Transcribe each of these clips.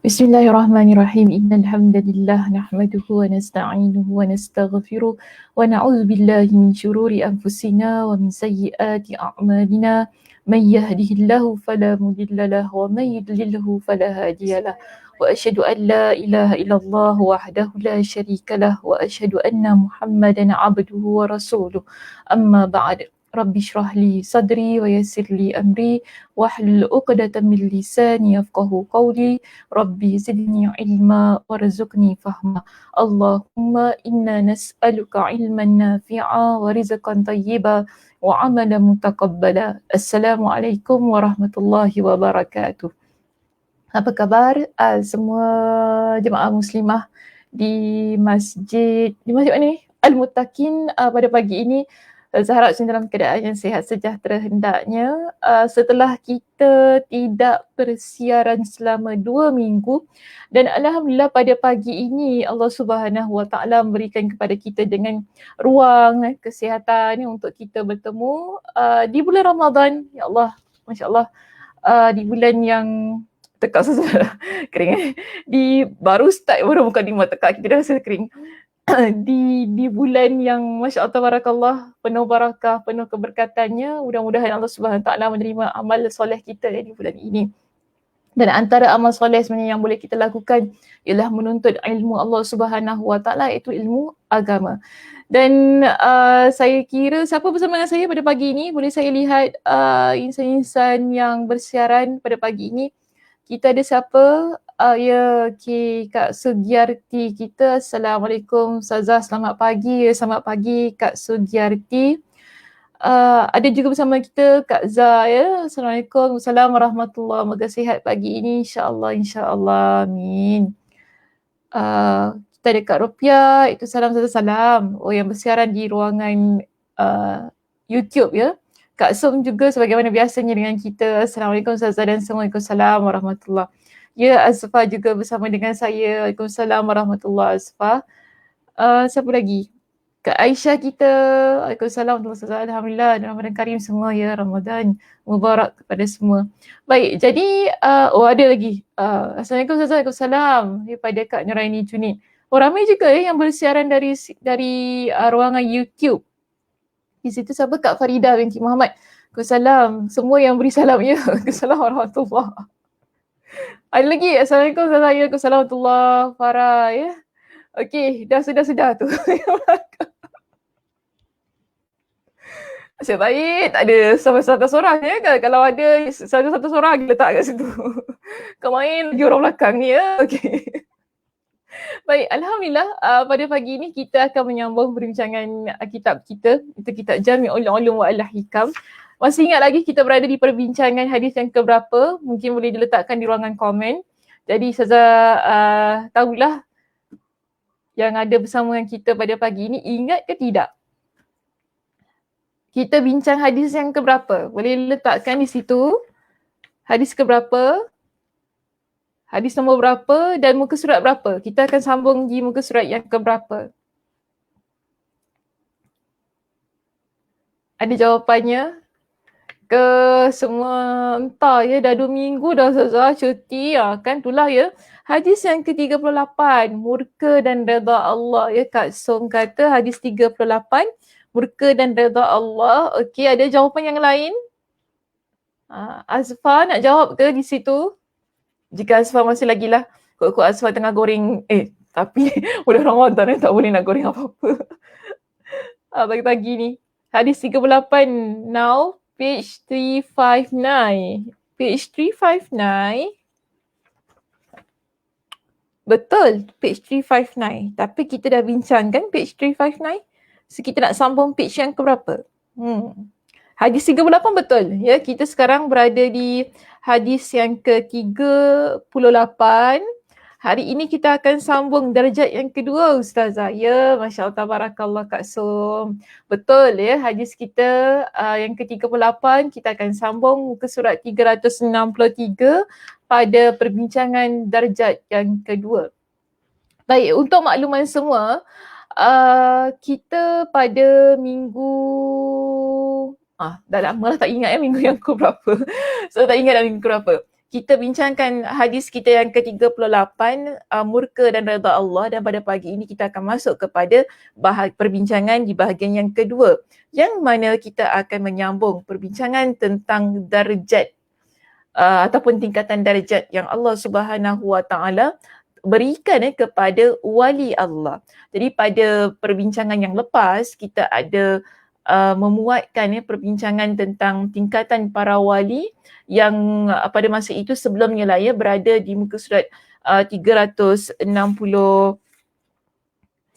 Bismillahirrahmanirrahim. Innal hamdalillah nahmaduhu wa nasta'inuhu wa nastaghfiruh wa na'udzu billahi min shururi anfusina wa min sayyiati a'malina. May yahdihillahu fala mudilla lahu wa may yudlilhu fala hadiyalah. Wa asyhadu an la ilaha illallah wahdahu la syarika lah wa asyhadu anna Muhammadan 'abduhu wa rasuluh. Amma ba'd. Rabbi shrah li sadri wa yassir li amri wahlul 'uqdatam min lisani yafqahu qawli. Rabbi zidni ilma warzuqni fahma. Allahumma inna nas'aluka ilman nafi'a wa rizqan tayyiba wa amalan mutaqabbala. Assalamualaikum warahmatullahi wabarakatuh. Apa khabar semua jemaah muslimah di masjid mana ni? Al-Muttaqin pada pagi ini. Saya harap semua dalam keadaan yang sihat sejahtera hendaknya. Setelah kita tidak bersiaran selama 2 minggu dan alhamdulillah pada pagi ini Allah Subhanahu Wa Taala memberikan kepada kita dengan ruang kesihatan untuk kita bertemu di bulan Ramadan. Ya Allah, masya-Allah, di bulan yang tekak susah kering baru start baru buka 5 tekak kita dah rasa kering. di bulan yang masya-Allah tabarakallah penuh barakah, penuh keberkatannya. Mudah-mudahan Allah Subhanahu Taala menerima amal soleh kita di bulan ini. Dan antara amal soleh sebenarnya yang boleh kita lakukan ialah menuntut ilmu Allah Subhanahu Wa Taala, iaitu ilmu agama. Dan saya kira siapa bersama dengan saya pada pagi ini, boleh saya lihat insan-insan yang bersiaran pada pagi ini. Kita ada siapa? Kak Sugiarti kita. Assalamualaikum Ustazah, selamat pagi. Selamat pagi Kak Sugiarti. Ada juga bersama kita Kak Zah ya. Assalamualaikum. Assalamualaikum warahmatullahi wabarakatuh. Moga sihat pagi ini insya-Allah. Amin. Kita ada Kak Rupiah, itu salam. Oh, yang bersiaran di ruangan YouTube ya. Kak Som juga sebagaimana biasanya dengan kita. Assalamualaikum Ustazah dan Assalamualaikum warahmatullahi. Ya, Azfah juga bersama dengan saya. Waalaikumsalam warahmatullahi wabarakatuh. Siapa lagi? Kak Aisyah kita. Waalaikumsalam warahmatullahi wabarakatuh. Alhamdulillah, Ramadan Karim semua ya. Ramadan Mubarak kepada semua. Baik, jadi ada lagi. Assalamualaikum Ustazah. Waalaikumsalam. Daripada Kak Nuraini Junid. Oh, ramai juga yang bersiaran dari ruangan YouTube. Di situ siapa? Kak Farida binti Muhammad. Waalaikumsalam. Semua yang beri salam ya. Waalaikumsalam warahmatullahi. Ada lagi. Assalamualaikum warahmatullahi wabarakatuh. Farah ya. Okey, dah sudah tu. Nasib baik tak ada satu seorang ya. Kalau ada satu seorang letak kat situ. Kau main lagi orang belakang ni ya. Okey. Baik, alhamdulillah pada pagi ini kita akan menyambung perbincangan kitab kita. Itu kitab Jami'ul Ulum wa Al-Hikam. Masih ingat lagi kita berada di perbincangan hadis yang keberapa? Mungkin boleh diletakkan di ruangan komen. Jadi Ustazah tahulah yang ada bersama dengan kita pada pagi ini ingat ke tidak? Kita bincang hadis yang keberapa? Boleh letakkan di situ hadis keberapa? Hadis nombor berapa dan muka surat berapa? Kita akan sambung di muka surat yang keberapa? Ada jawapannya? Ke semua entah ya, dah 2 minggu dah Ustazah cuti kan itulah ya. Hadis yang ke-38, murka dan redha Allah ya. Kak Som kata hadis 38, murka dan redha Allah. Okey, ada jawapan yang lain? Azfar nak jawab ke di situ? Jika Azfar masih lagi lah, kok Azfar tengah goreng, tapi udah Ramadan tak boleh nak goreng apa-apa. Pagi-pagi ni. Hadis 38 now, page 359. Page 359. Betul, page 359. Tapi kita dah bincangkan page 359. So kita nak sambung page yang keberapa? Hadis 38 betul. Ya, kita sekarang berada di hadis yang ke-38. Hari ini kita akan sambung darjat yang kedua Ustazah. Ya, Masya Allah, tabarakallah Kak Som. Betul ya, hadis kita yang ke-38 kita akan sambung muka surat 363 pada perbincangan darjat yang kedua. Baik, untuk makluman semua, kita pada minggu dah lama lah tak ingat minggu yang ke berapa. So tak ingat dah minggu berapa. kita bincangkan hadis kita yang ke-38, murka dan redha Allah, dan pada pagi ini kita akan masuk kepada perbincangan di bahagian yang kedua, yang mana kita akan menyambung perbincangan tentang darjat ataupun tingkatan darjat yang Allah Subhanahu Wa Taala berikan kepada wali Allah. Jadi pada perbincangan yang lepas kita ada memuatkan perbincangan tentang tingkatan para wali yang pada masa itu sebelumnya lah berada di muka surat 361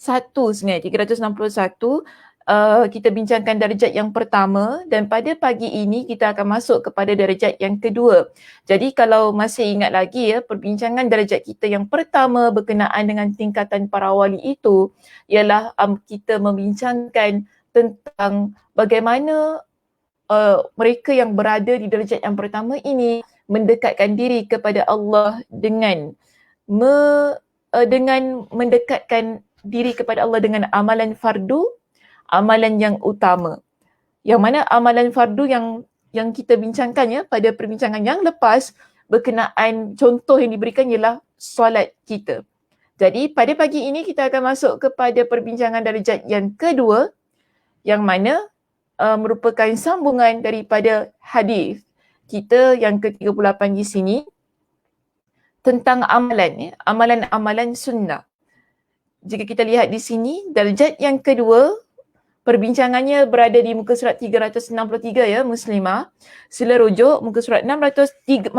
sebenarnya, 361. Kita bincangkan darjat yang pertama, dan pada pagi ini kita akan masuk kepada darjat yang kedua. Jadi kalau masih ingat lagi perbincangan darjat kita yang pertama berkenaan dengan tingkatan para wali itu ialah kita membincangkan tentang bagaimana mereka yang berada di darjat yang pertama ini mendekatkan diri kepada Allah dengan mendekatkan diri kepada Allah dengan amalan fardu, amalan yang utama. Yang mana amalan fardu yang kita bincangkan pada perbincangan yang lepas berkenaan contoh yang diberikan ialah solat kita. Jadi pada pagi ini kita akan masuk kepada perbincangan darjat yang kedua, yang mana merupakan sambungan daripada hadis kita yang ke-38 di sini tentang amalan, amalan-amalan sunnah. Jika kita lihat di sini, darjat yang kedua, perbincangannya berada di muka surat 363 Muslimah. Sila rujuk muka surat 363.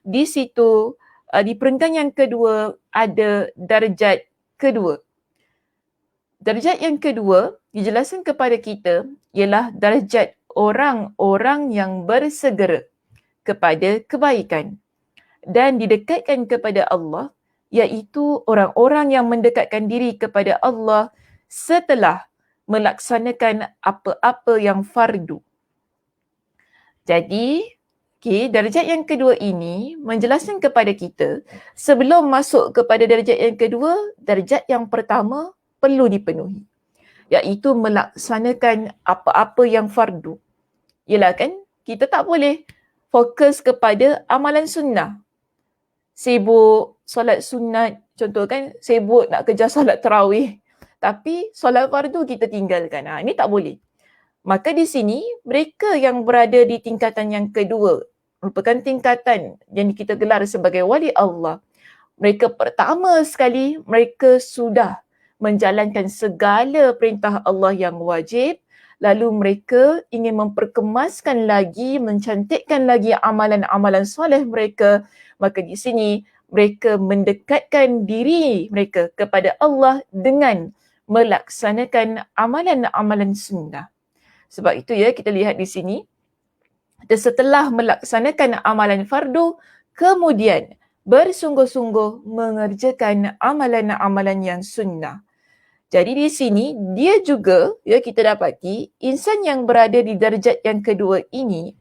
Di situ di peringkat yang kedua ada darjat kedua. Darjat yang kedua dijelaskan kepada kita ialah darjat orang-orang yang bersegera kepada kebaikan dan didekatkan kepada Allah, iaitu orang-orang yang mendekatkan diri kepada Allah setelah melaksanakan apa-apa yang fardu. Jadi, darjat yang kedua ini menjelaskan kepada kita sebelum masuk kepada darjat yang kedua, darjat yang pertama perlu dipenuhi, iaitu melaksanakan apa-apa yang fardu. Yelah kan, kita tak boleh fokus kepada amalan sunnah. Sibuk solat sunat, contoh kan, sibuk nak kejar solat tarawih, tapi solat fardu kita tinggalkan. Ini tak boleh. Maka di sini, mereka yang berada di tingkatan yang kedua, merupakan tingkatan yang kita gelar sebagai wali Allah. Mereka pertama sekali, mereka sudah menjalankan segala perintah Allah yang wajib, lalu mereka ingin memperkemaskan lagi, mencantikkan lagi amalan-amalan soleh mereka. Maka di sini mereka mendekatkan diri mereka kepada Allah dengan melaksanakan amalan-amalan sunnah. Sebab itu kita lihat di sini, setelah melaksanakan amalan fardu, kemudian bersungguh-sungguh mengerjakan amalan-amalan yang sunnah. Jadi di sini dia juga kita dapati insan yang berada di darjat yang kedua ini,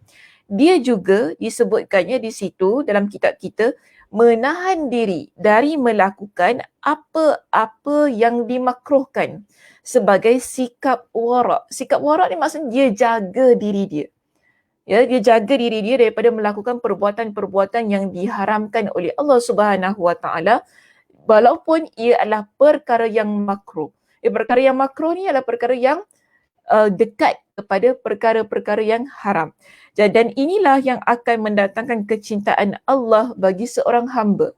dia juga disebutkannya di situ dalam kitab kita menahan diri dari melakukan apa-apa yang dimakruhkan sebagai sikap wara'. Sikap wara' ni maksudnya dia jaga diri dia. Dia jaga diri dia daripada melakukan perbuatan-perbuatan yang diharamkan oleh Allah Subhanahu Wa Taala, walaupun ia adalah perkara yang makruh. Perkara yang makruh ni adalah perkara yang dekat kepada perkara-perkara yang haram. Dan inilah yang akan mendatangkan kecintaan Allah bagi seorang hamba.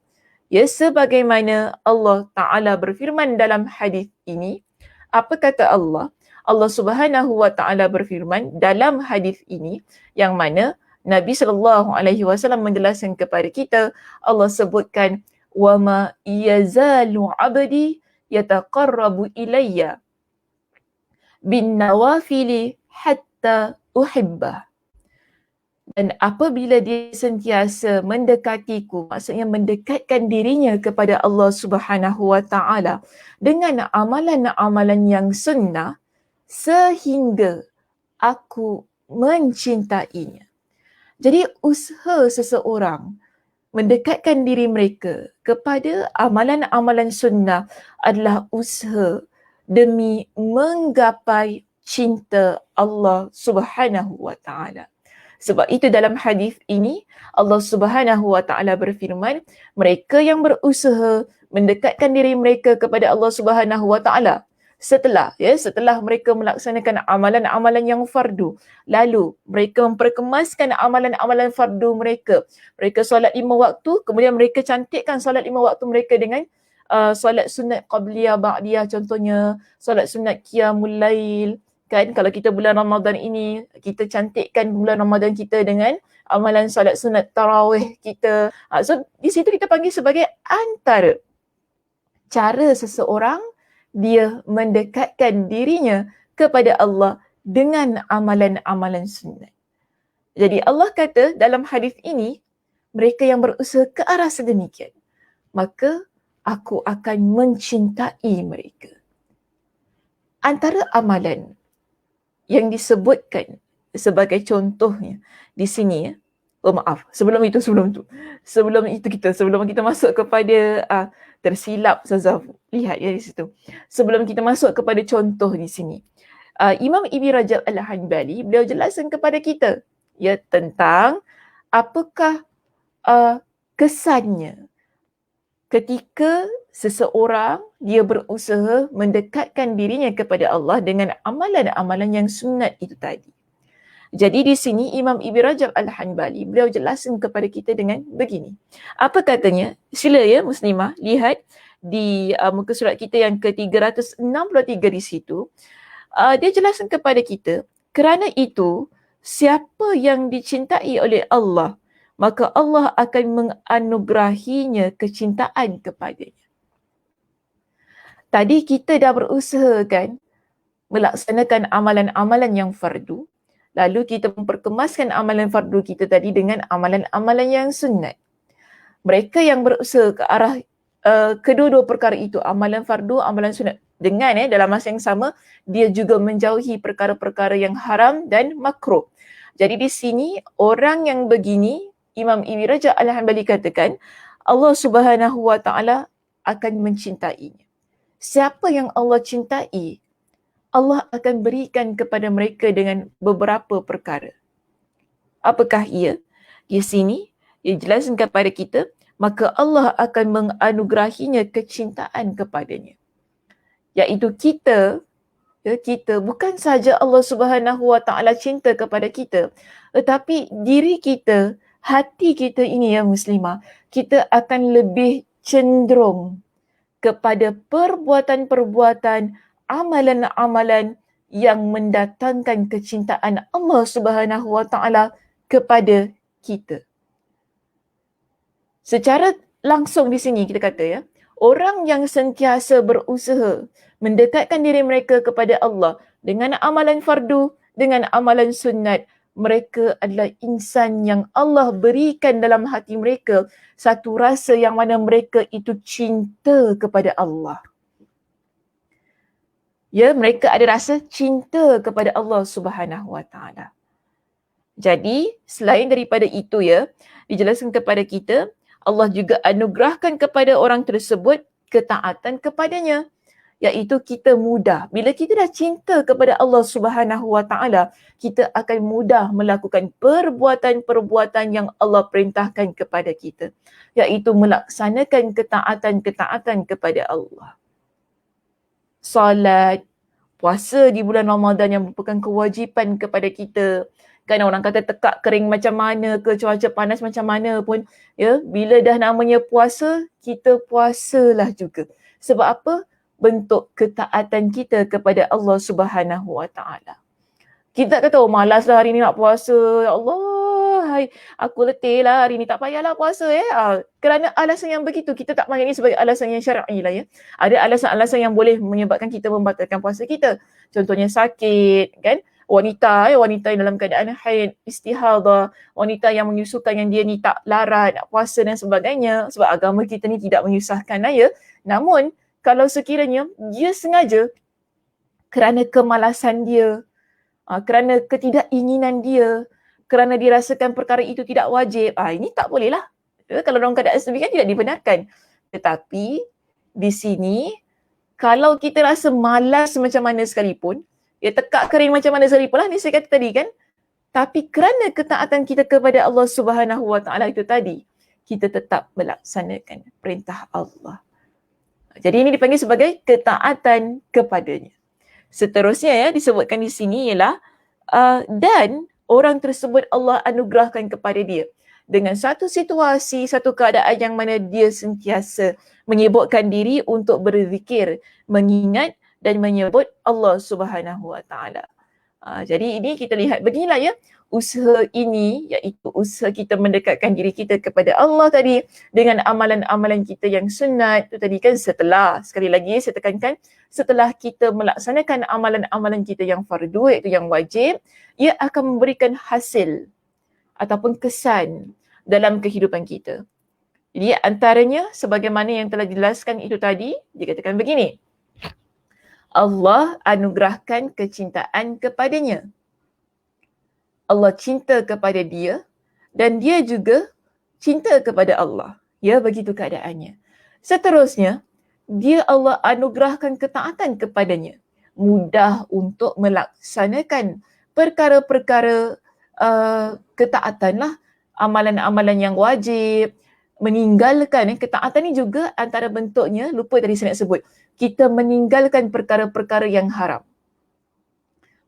Sebagaimana Allah Ta'ala berfirman dalam hadis ini, apa kata Allah? Allah Subhanahu Wa Ta'ala berfirman dalam hadis ini, yang mana Nabi SAW menjelaskan kepada kita, Allah sebutkan, وَمَا يَزَالُ عَبْدِي يَتَقَرَّبُ إِلَيَّ بِالنَّوَافِلِ حَتَّى أُحِبَّهُ. Dan apabila dia sentiasa mendekatiku, maksudnya mendekatkan dirinya kepada Allah Subhanahu Wa Ta'ala dengan amalan-amalan yang sunnah, sehingga aku mencintainya. Jadi usaha seseorang mendekatkan diri mereka kepada amalan-amalan sunnah adalah usaha demi menggapai cinta Allah Subhanahu Wa Ta'ala. Sebab itu dalam hadis ini Allah Subhanahu wa taala berfirman, mereka yang berusaha mendekatkan diri mereka kepada Allah Subhanahu wa taala setelah mereka melaksanakan amalan-amalan yang fardu, lalu mereka memperkemaskan amalan-amalan fardu mereka solat 5 waktu, kemudian mereka cantikkan solat 5 waktu mereka dengan solat sunat qabliyah ba'diyah, contohnya solat sunat qiyamul lail. Kan kalau kita bulan Ramadan ini, kita cantikkan bulan Ramadan kita dengan amalan solat sunat tarawih kita. So di situ kita panggil sebagai antara cara seseorang dia mendekatkan dirinya kepada Allah dengan amalan-amalan sunat. Jadi Allah kata dalam hadis ini, mereka yang berusaha ke arah sedemikian, maka aku akan mencintai mereka. Antara amalan yang disebutkan sebagai contohnya di sini, sebelum kita masuk kepada tersilap Ustazah, lihat ya di situ. Sebelum kita masuk kepada contoh di sini, Imam Ibn Rajab Al-Hanbali, beliau jelaskan kepada kita ya tentang apakah kesannya ketika seseorang dia berusaha mendekatkan dirinya kepada Allah dengan amalan-amalan yang sunat itu tadi. Jadi di sini Imam Ibn Rajab Al-Hanbali, beliau jelaskan kepada kita dengan begini. Apa katanya? Sila ya muslimah, lihat di muka surat kita yang ke-363 di situ. Dia jelaskan kepada kita, kerana itu siapa yang dicintai oleh Allah, maka Allah akan menganugerahinya kecintaan kepadanya. Tadi kita dah berusaha kan melaksanakan amalan-amalan yang fardu, lalu kita memperkemaskan amalan fardu kita tadi dengan amalan-amalan yang sunat. Mereka yang berusaha ke arah kedua-dua perkara itu, amalan fardu, amalan sunat, dengan dalam masa yang sama dia juga menjauhi perkara-perkara yang haram dan makruh. Jadi di sini orang yang begini, Imam Ibn Rajab Al-Hanbali katakan Allah Subhanahu wa taala akan mencintainya. Siapa yang Allah cintai, Allah akan berikan kepada mereka dengan beberapa perkara. Apakah ia? Di sini, dia jelaskan kepada kita, maka Allah akan menganugerahinya kecintaan kepadanya. Iaitu kita bukan saja Allah Subhanahu wa taala cinta kepada kita, tetapi diri kita, hati kita ini ya muslimah, kita akan lebih cenderung kepada perbuatan-perbuatan, amalan-amalan yang mendatangkan kecintaan Allah Subhanahu wa taala kepada kita. Secara langsung di sini kita kata ya, orang yang sentiasa berusaha mendekatkan diri mereka kepada Allah dengan amalan fardu, dengan amalan sunat, mereka adalah insan yang Allah berikan dalam hati mereka satu rasa yang mana mereka itu cinta kepada Allah. Ya, mereka ada rasa cinta kepada Allah Subhanahu wa taala. Jadi, selain daripada itu ya, dijelaskan kepada kita, Allah juga anugerahkan kepada orang tersebut ketaatan kepadanya, iaitu kita mudah. Bila kita dah cinta kepada Allah Subhanahu wa taala, kita akan mudah melakukan perbuatan-perbuatan yang Allah perintahkan kepada kita, iaitu melaksanakan ketaatan-ketaatan kepada Allah. Salat, puasa di bulan Ramadan yang merupakan kewajipan kepada kita. Kan orang kata tekak kering macam mana ke, cuaca panas macam mana pun, ya, bila dah namanya puasa, kita puasalah juga. Sebab apa? Bentuk ketaatan kita kepada Allah Subhanahu wa taala. Kita tak kata, malaslah hari ni nak puasa. Ya Allah, hai, aku letih lah hari ni, tak payahlah puasa kerana alasan yang begitu, kita tak panggil ini sebagai alasan yang syar'i lah ya. Ada alasan-alasan yang boleh menyebabkan kita membatalkan puasa kita. Contohnya sakit kan, wanita yang dalam keadaan haid, istihadah, wanita yang menyusukan yang dia ni tak larat nak puasa dan sebagainya, sebab agama kita ni tidak menyusahkan lah ya. Namun kalau sekiranya dia sengaja kerana kemalasan dia, kerana ketidakinginan dia, kerana dirasakan perkara itu tidak wajib, ini tak boleh lah. Kalau dalam keadaan sedemikian tidak dibenarkan. Tetapi di sini, kalau kita rasa malas macam mana sekalipun, tekak kering macam mana sekalipun lah, ni saya kata tadi kan, Tapi kerana ketaatan kita kepada Allah Subhanahu Wa Taala itu tadi, kita tetap melaksanakan perintah Allah. Jadi ini dipanggil sebagai ketaatan kepadanya. Seterusnya ya disebutkan di sini ialah dan orang tersebut Allah anugerahkan kepada dia dengan satu situasi, satu keadaan yang mana dia sentiasa menyibukkan diri untuk berzikir, mengingat dan menyebut Allah Subhanahu Wa Taala. Jadi ini kita lihat beginilah ya, usaha ini iaitu usaha kita mendekatkan diri kita kepada Allah tadi dengan amalan-amalan kita yang sunat itu tadi kan, setelah, sekali lagi saya tekankan, setelah kita melaksanakan amalan-amalan kita yang fardu iaitu yang wajib, ia akan memberikan hasil ataupun kesan dalam kehidupan kita. Jadi antaranya sebagaimana yang telah dijelaskan itu tadi, dikatakan begini, Allah anugerahkan kecintaan kepadanya. Allah cinta kepada dia dan dia juga cinta kepada Allah. Ya, begitu keadaannya. Seterusnya, dia Allah anugerahkan ketaatan kepadanya. Mudah untuk melaksanakan perkara-perkara ketaatan lah, amalan-amalan yang wajib, meninggalkan ketaatan ni juga antara bentuknya, lupa tadi saya nak sebut, kita meninggalkan perkara-perkara yang haram.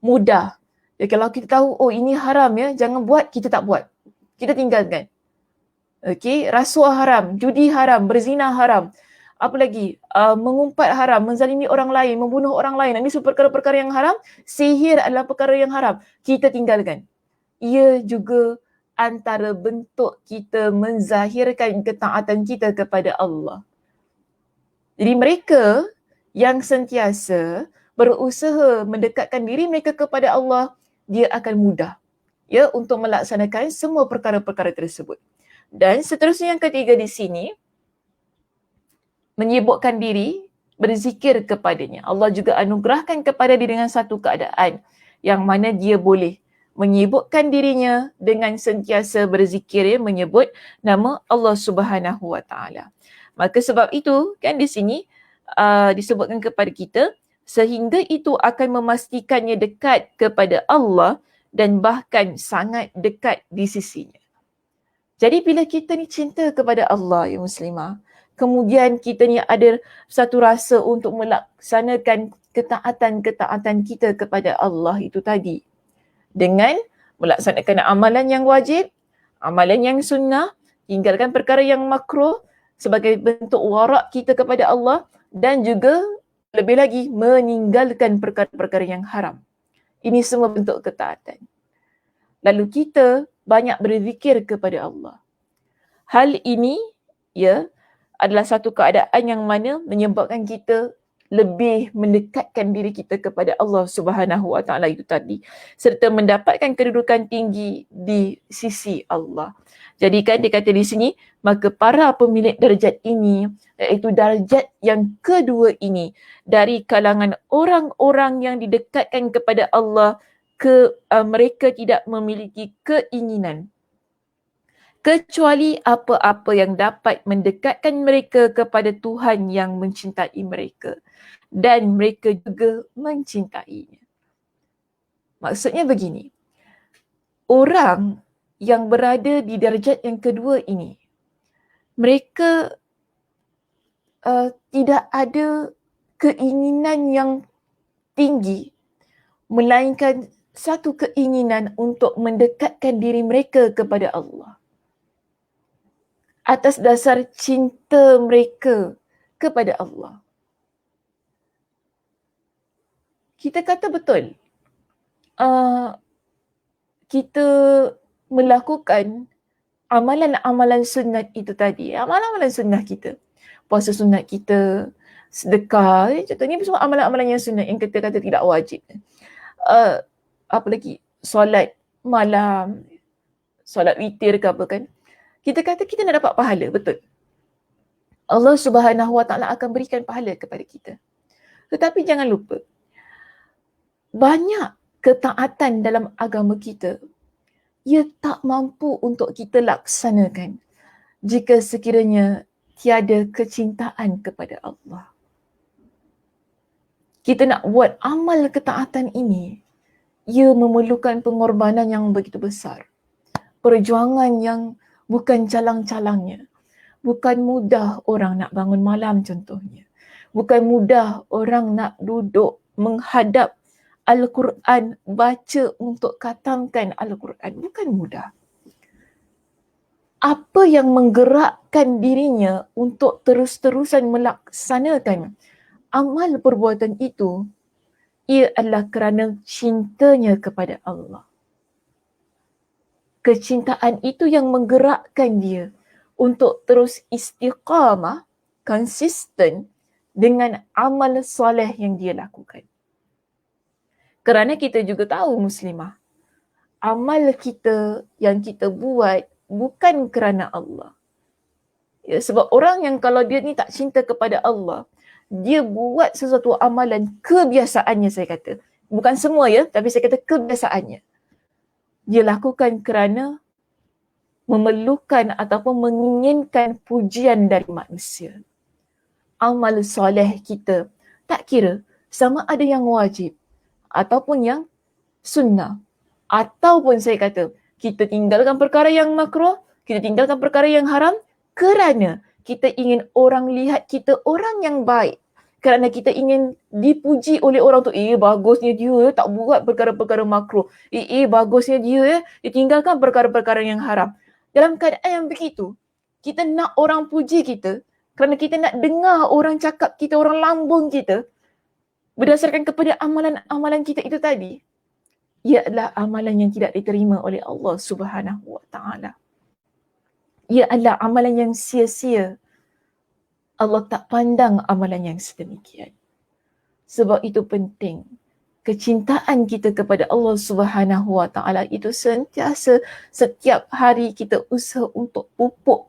Mudah. Ya, kalau kita tahu, oh ini haram ya, jangan buat, kita tak buat. Kita tinggalkan. Okey, rasuah haram, judi haram, berzina haram. Apa lagi? Mengumpat haram, menzalimi orang lain, membunuh orang lain. Ini semua perkara-perkara yang haram. Sihir adalah perkara yang haram. Kita tinggalkan. Ia juga antara bentuk kita menzahirkan ketaatan kita kepada Allah. Jadi mereka yang sentiasa berusaha mendekatkan diri mereka kepada Allah, dia akan mudah ya untuk melaksanakan semua perkara-perkara tersebut. Dan seterusnya yang ketiga di sini, menyibukkan diri berzikir kepadanya. Allah juga anugerahkan kepada dia dengan satu keadaan yang mana dia boleh menyibukkan dirinya dengan sentiasa berzikir, menyebut nama Allah Subhanahu Wa Taala. Maka sebab itu kan di sini disebutkan kepada kita, sehingga itu akan memastikannya dekat kepada Allah dan bahkan sangat dekat di sisinya. Jadi bila kita ni cinta kepada Allah ya muslimah, kemudian kita ni ada satu rasa untuk melaksanakan ketaatan-ketaatan kita kepada Allah itu tadi, dengan melaksanakan amalan yang wajib, amalan yang sunnah, tinggalkan perkara yang makruh sebagai bentuk warak kita kepada Allah, dan juga lebih lagi meninggalkan perkara-perkara yang haram. Ini semua bentuk ketaatan. Lalu kita banyak berzikir kepada Allah. Hal ini ya adalah satu keadaan yang mana menyebabkan kita lebih mendekatkan diri kita kepada Allah Subhanahu Wa Taala itu tadi, serta mendapatkan kedudukan tinggi di sisi Allah. Jadi kan dia kata di sini, maka para pemilik darjat ini, iaitu darjat yang kedua ini, dari kalangan orang-orang yang didekatkan kepada Allah, mereka tidak memiliki keinginan kecuali apa-apa yang dapat mendekatkan mereka kepada Tuhan yang mencintai mereka, dan mereka juga mencintainya. Maksudnya begini, orang yang berada di darjat yang kedua ini, mereka tidak ada keinginan yang tinggi, melainkan satu keinginan untuk mendekatkan diri mereka kepada Allah atas dasar cinta mereka kepada Allah. Kita kata betul, kita melakukan amalan-amalan sunat itu tadi, amalan-amalan sunnah kita, puasa sunat kita, sedekah, contohnya semua amalan-amalan yang sunat yang kita kata tidak wajib. Apa lagi? Solat malam, solat witir ke apa kan? Kita kata kita nak dapat pahala, betul. Allah Subhanahu Wa Taala akan berikan pahala kepada kita. Tetapi jangan lupa, banyak ketaatan dalam agama kita, ia tak mampu untuk kita laksanakan jika sekiranya tiada kecintaan kepada Allah. Kita nak buat amal ketaatan ini, ia memerlukan pengorbanan yang begitu besar. Perjuangan yang bukan calang-calangnya. Bukan mudah orang nak bangun malam contohnya. Bukan mudah orang nak duduk menghadap Al-Quran, baca untuk khatamkan Al-Quran. Bukan mudah. Apa yang menggerakkan dirinya untuk terus-terusan melaksanakan amal perbuatan itu, ia adalah kerana cintanya kepada Allah. Kecintaan itu yang menggerakkan dia untuk terus istiqamah, konsisten dengan amal soleh yang dia lakukan. Kerana kita juga tahu muslimah, amal kita yang kita buat bukan kerana Allah. Ya, sebab orang yang kalau dia ni tak cinta kepada Allah, dia buat sesuatu amalan kebiasaannya saya kata. Bukan semua ya, tapi saya kata kebiasaannya. Dia lakukan kerana memerlukan ataupun menginginkan pujian dari manusia. Amal soleh kita tak kira sama ada yang wajib ataupun yang sunnah. Ataupun saya kata kita tinggalkan perkara yang makruh, kita tinggalkan perkara yang haram kerana kita ingin orang lihat kita orang yang baik. Kerana kita ingin dipuji oleh orang tu. Bagusnya dia tak buat perkara-perkara makruh. Bagusnya dia tinggalkan perkara-perkara yang haram. Dalam keadaan yang begitu, kita nak orang puji kita kerana kita nak dengar orang cakap kita, orang lambung kita berdasarkan kepada amalan-amalan kita itu tadi. Ia adalah amalan yang tidak diterima oleh Allah Subhanahu Wa Taala. Ia adalah amalan yang sia-sia. Allah tak pandang amalan yang sedemikian. Sebab itu penting. Kecintaan kita kepada Allah Subhanahu Wa Taala itu sentiasa setiap hari kita usaha untuk pupuk,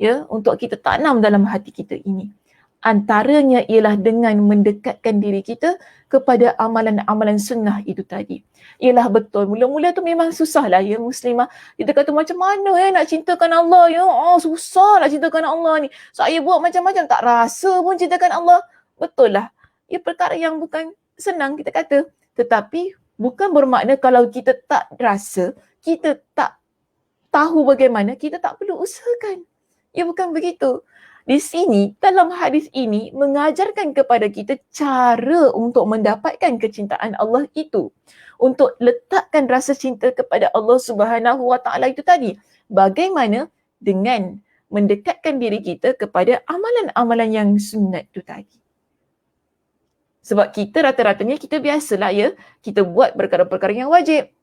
ya, untuk kita tanam dalam hati kita ini. Antaranya ialah dengan mendekatkan diri kita kepada amalan-amalan sunnah itu tadi. Ialah betul, mula-mula tu memang susah lah ya muslimah. Kita kata macam mana nak cintakan Allah ya? Susah nak cintakan Allah ni. Saya buat macam-macam tak rasa pun cintakan Allah. Betul lah. Ia perkara yang bukan senang kita kata. Tetapi bukan bermakna kalau kita tak rasa, kita tak tahu bagaimana, kita tak perlu usahakan. Ya bukan begitu. Di sini, dalam hadis ini mengajarkan kepada kita cara untuk mendapatkan kecintaan Allah itu. Untuk letakkan rasa cinta kepada Allah Subhanahu Wa Taala itu tadi. Bagaimana? Dengan mendekatkan diri kita kepada amalan-amalan yang sunat itu tadi. Sebab kita rata-ratanya kita biasalah ya, kita buat perkara-perkara yang wajib.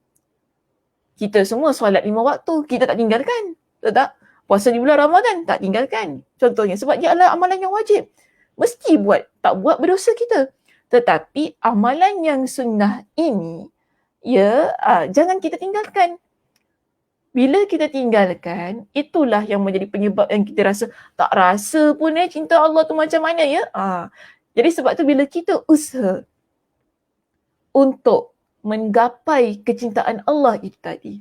Kita semua solat 5 waktu, kita tak tinggalkan. Betul tak? Puasa di bulan Ramadan, tak tinggalkan. Contohnya, sebab dia adalah amalan yang wajib. Mesti buat, tak buat berdosa kita. Tetapi amalan yang sunnah ini, ya, jangan kita tinggalkan. Bila kita tinggalkan, itulah yang menjadi penyebab yang kita rasa, tak rasa pun cinta Allah tu macam mana ya. Jadi sebab tu bila kita usaha untuk menggapai kecintaan Allah itu tadi,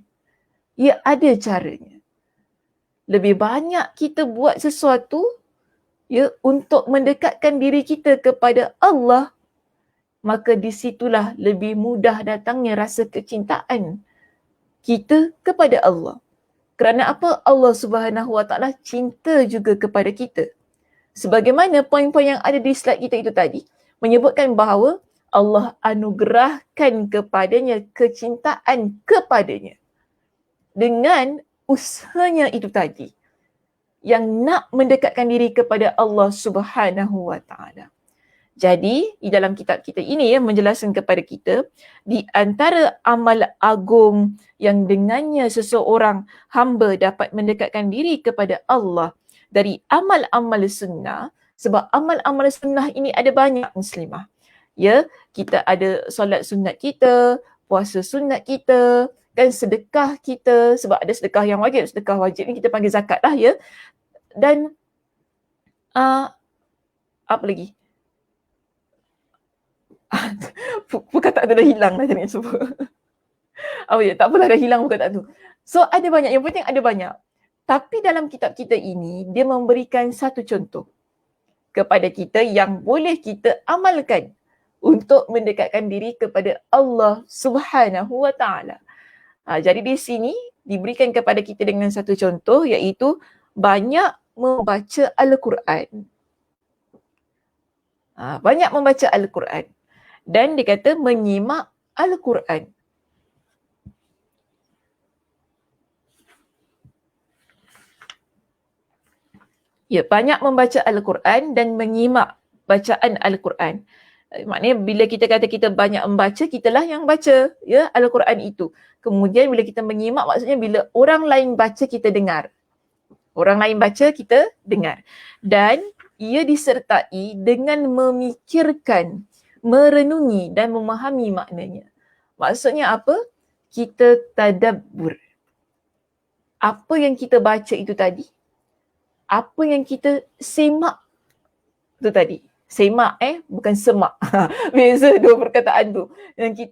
ia ada caranya. Lebih banyak kita buat sesuatu ya untuk mendekatkan diri kita kepada Allah, maka di situlah lebih mudah datangnya rasa kecintaan kita kepada Allah. Kerana apa? Allah Subhanahu Wa Taala cinta juga kepada kita. Sebagaimana poin-poin yang ada di slide kita itu tadi menyebutkan bahawa Allah anugerahkan kepadanya kecintaan kepadanya dengan usahanya itu tadi yang nak mendekatkan diri kepada Allah Subhanahu Wa Taala. Jadi di dalam kitab kita ini ya menjelaskan kepada kita di antara amal agung yang dengannya seseorang hamba dapat mendekatkan diri kepada Allah dari amal-amal sunnah, sebab amal-amal sunnah ini ada banyak muslimah. Ya, kita ada solat sunat kita, puasa sunat kita, kan sedekah kita, sebab ada sedekah yang wajib, sedekah wajib ni kita panggil zakat lah ya. Dan apa lagi? Perkataan tu dah hilang dah jangan cuba. Tak apalah dah hilang perkataan tu. So ada banyak, yang penting ada banyak. Tapi dalam kitab kita ini, dia memberikan satu contoh kepada kita yang boleh kita amalkan untuk mendekatkan diri kepada Allah Subhanahu wa taala. Jadi di sini diberikan kepada kita dengan satu contoh, iaitu banyak membaca Al-Quran. Banyak membaca Al-Quran. Dan dia kata menyimak Al-Quran. Ya, banyak membaca Al-Quran dan menyimak bacaan Al-Quran. Maknanya bila kita kata kita banyak membaca, kitalah yang baca ya Al-Quran itu. Kemudian bila kita menyimak, maksudnya bila orang lain baca, kita dengar. Orang lain baca, kita dengar. Dan ia disertai dengan memikirkan, merenungi dan memahami maknanya. Maksudnya apa? Kita tadabbur. Apa yang kita baca itu tadi, apa yang kita semak tu tadi. Semak bukan semak. Beza dua perkataan tu. Yang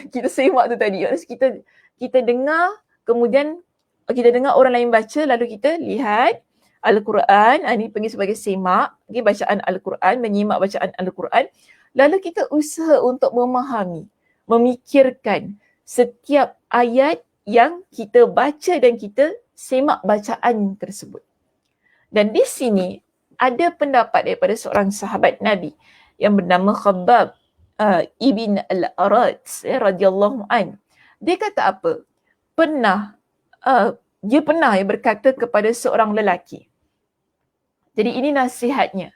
kita semak tu tadi. Kita dengar, kemudian kita dengar orang lain baca, lalu kita lihat Al-Quran, ini panggil sebagai semak, bacaan Al-Quran, menyimak bacaan Al-Quran. Lalu kita usaha untuk memahami, memikirkan setiap ayat yang kita baca dan kita semak bacaan tersebut. Dan di sini ada pendapat daripada seorang sahabat Nabi yang bernama Khabbab ibn al-Arat radhiyallahu an. Dia kata apa? Dia pernah berkata kepada seorang lelaki. Jadi ini nasihatnya.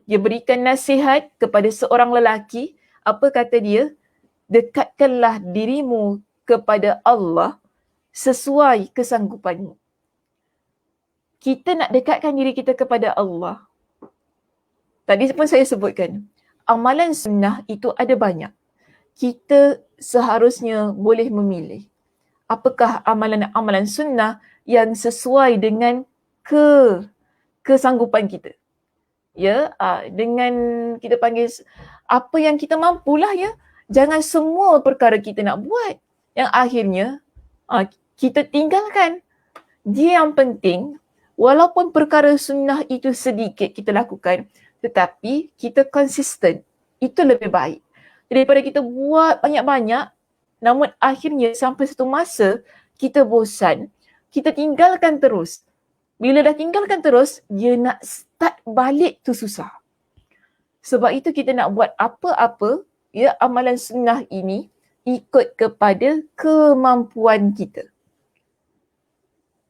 Dia berikan nasihat kepada seorang lelaki. Apa kata dia? Dekatkanlah dirimu kepada Allah sesuai kesanggupanmu. Kita nak dekatkan diri kita kepada Allah. Tadi pun saya sebutkan, amalan sunnah itu ada banyak. Kita seharusnya boleh memilih apakah amalan-amalan sunnah yang sesuai dengan kesanggupan kita. Ya, dengan kita panggil apa yang kita mampulah ya. Jangan semua perkara kita nak buat yang akhirnya kita tinggalkan. Dia yang penting, walaupun perkara sunnah itu sedikit kita lakukan, tetapi kita konsisten. Itu lebih baik. Daripada kita buat banyak-banyak, namun akhirnya sampai satu masa kita bosan, kita tinggalkan terus. Bila dah tinggalkan terus, dia nak start balik tu susah. Sebab itu kita nak buat apa-apa, ya, amalan sunnah ini ikut kepada kemampuan kita.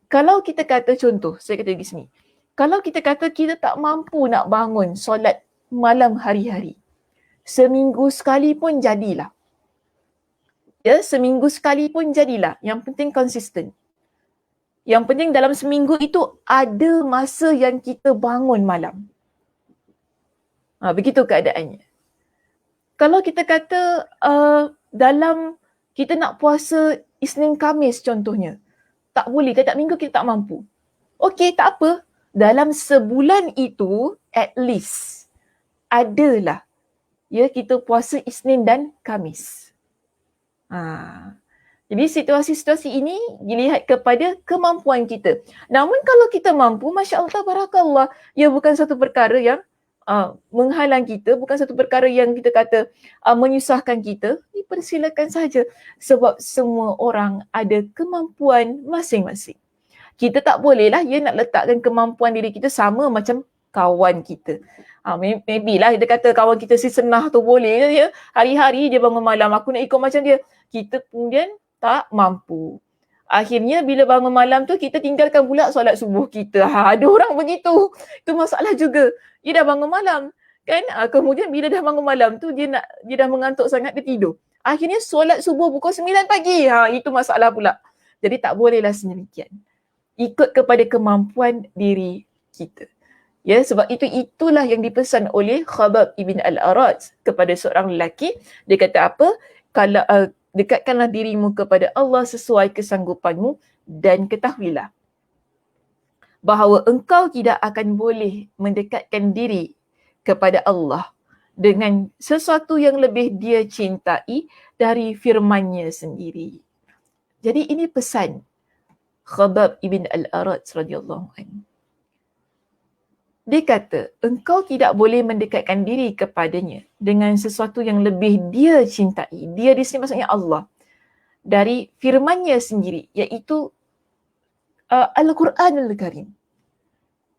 Kalau kita kata contoh, saya kata di sini. Kalau kita kata kita tak mampu nak bangun solat malam hari-hari, seminggu sekali pun jadilah. Ya, seminggu sekali pun jadilah. Yang penting konsisten. Yang penting dalam seminggu itu ada masa yang kita bangun malam. Begitu keadaannya. Kalau kita kata dalam kita nak puasa Isnin Khamis contohnya, tak boleh, tiap minggu kita tak mampu. Okey, tak apa. Dalam sebulan itu, at least, adalah ya kita puasa Isnin dan Khamis. Jadi situasi-situasi ini dilihat kepada kemampuan kita. Namun kalau kita mampu, Masya Allah, Barakallah, ia bukan satu perkara yang menghalang kita, bukan satu perkara yang kita kata menyusahkan kita, dipersilakan saja. Sebab semua orang ada kemampuan masing-masing. Kita tak bolehlah nak letakkan kemampuan diri kita sama macam kawan kita. Maybe lah kita kata kawan kita si Senah tu boleh ya, hari-hari dia bangun malam, aku nak ikut macam dia. Kita kemudian tak mampu. Akhirnya bila bangun malam tu kita tinggalkan pula solat subuh kita. Ada orang begitu. Itu masalah juga. Dia dah bangun malam kan? Kemudian bila dah bangun malam tu dia dah mengantuk sangat, dia tidur. Akhirnya solat subuh pukul 9 pagi. Itu masalah pula. Jadi tak bolehlah sedemikian. Ikut kepada kemampuan diri kita. Ya, sebab itulah yang dipesan oleh Khabbab ibn al-Arat kepada seorang lelaki. Dia kata apa? Kalau dekatkanlah dirimu kepada Allah sesuai kesanggupanmu dan ketahuilah bahawa engkau tidak akan boleh mendekatkan diri kepada Allah dengan sesuatu yang lebih dia cintai dari firman-Nya sendiri. Jadi ini pesan Khabbab ibn al-Arat radhiyallahu anhu. Dia kata, engkau tidak boleh mendekatkan diri kepadanya dengan sesuatu yang lebih dia cintai. Dia di sini maksudnya Allah. Dari firmannya sendiri, iaitu Al-Quranul Karim.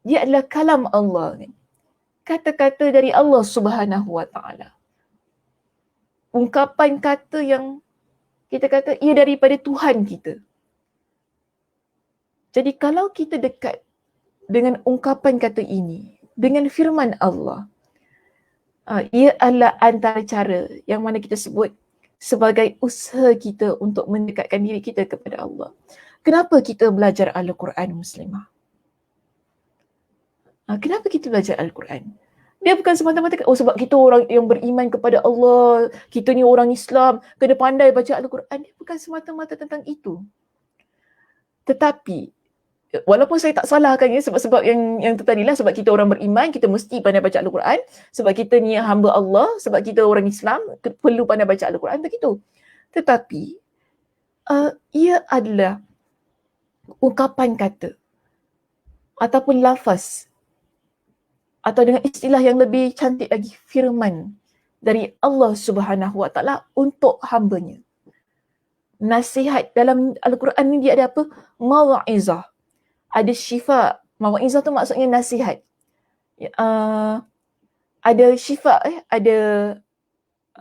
Dia adalah kalam Allah. Kata-kata dari Allah Subhanahu Wa Taala. Ungkapan kata yang kita kata ia daripada Tuhan kita. Jadi kalau kita dekat dengan ungkapan kata ini, dengan firman Allah, ia adalah antara cara yang mana kita sebut sebagai usaha kita untuk mendekatkan diri kita kepada Allah. Kenapa kita belajar Al-Quran, Muslimah? Kenapa kita belajar Al-Quran? Dia bukan semata-mata sebab kita orang yang beriman kepada Allah, kita ni orang Islam, kena pandai baca Al-Quran. Dia bukan semata-mata tentang itu. Tetapi walaupun saya tak salahkan sebab yang tu tadilah, sebab kita orang beriman, kita mesti pandai baca Al-Quran, sebab kita ni hamba Allah, sebab kita orang Islam, perlu pandai baca Al-Quran, begitu. Tetapi ia adalah ungkapan kata ataupun lafaz atau dengan istilah yang lebih cantik lagi, firman dari Allah Subhanahu Wa Taala untuk hambanya. Nasihat dalam Al-Quran ni dia ada apa? Mau'izah. Ada syifa. Mau'izah tu maksudnya nasihat. Ada syifa, ada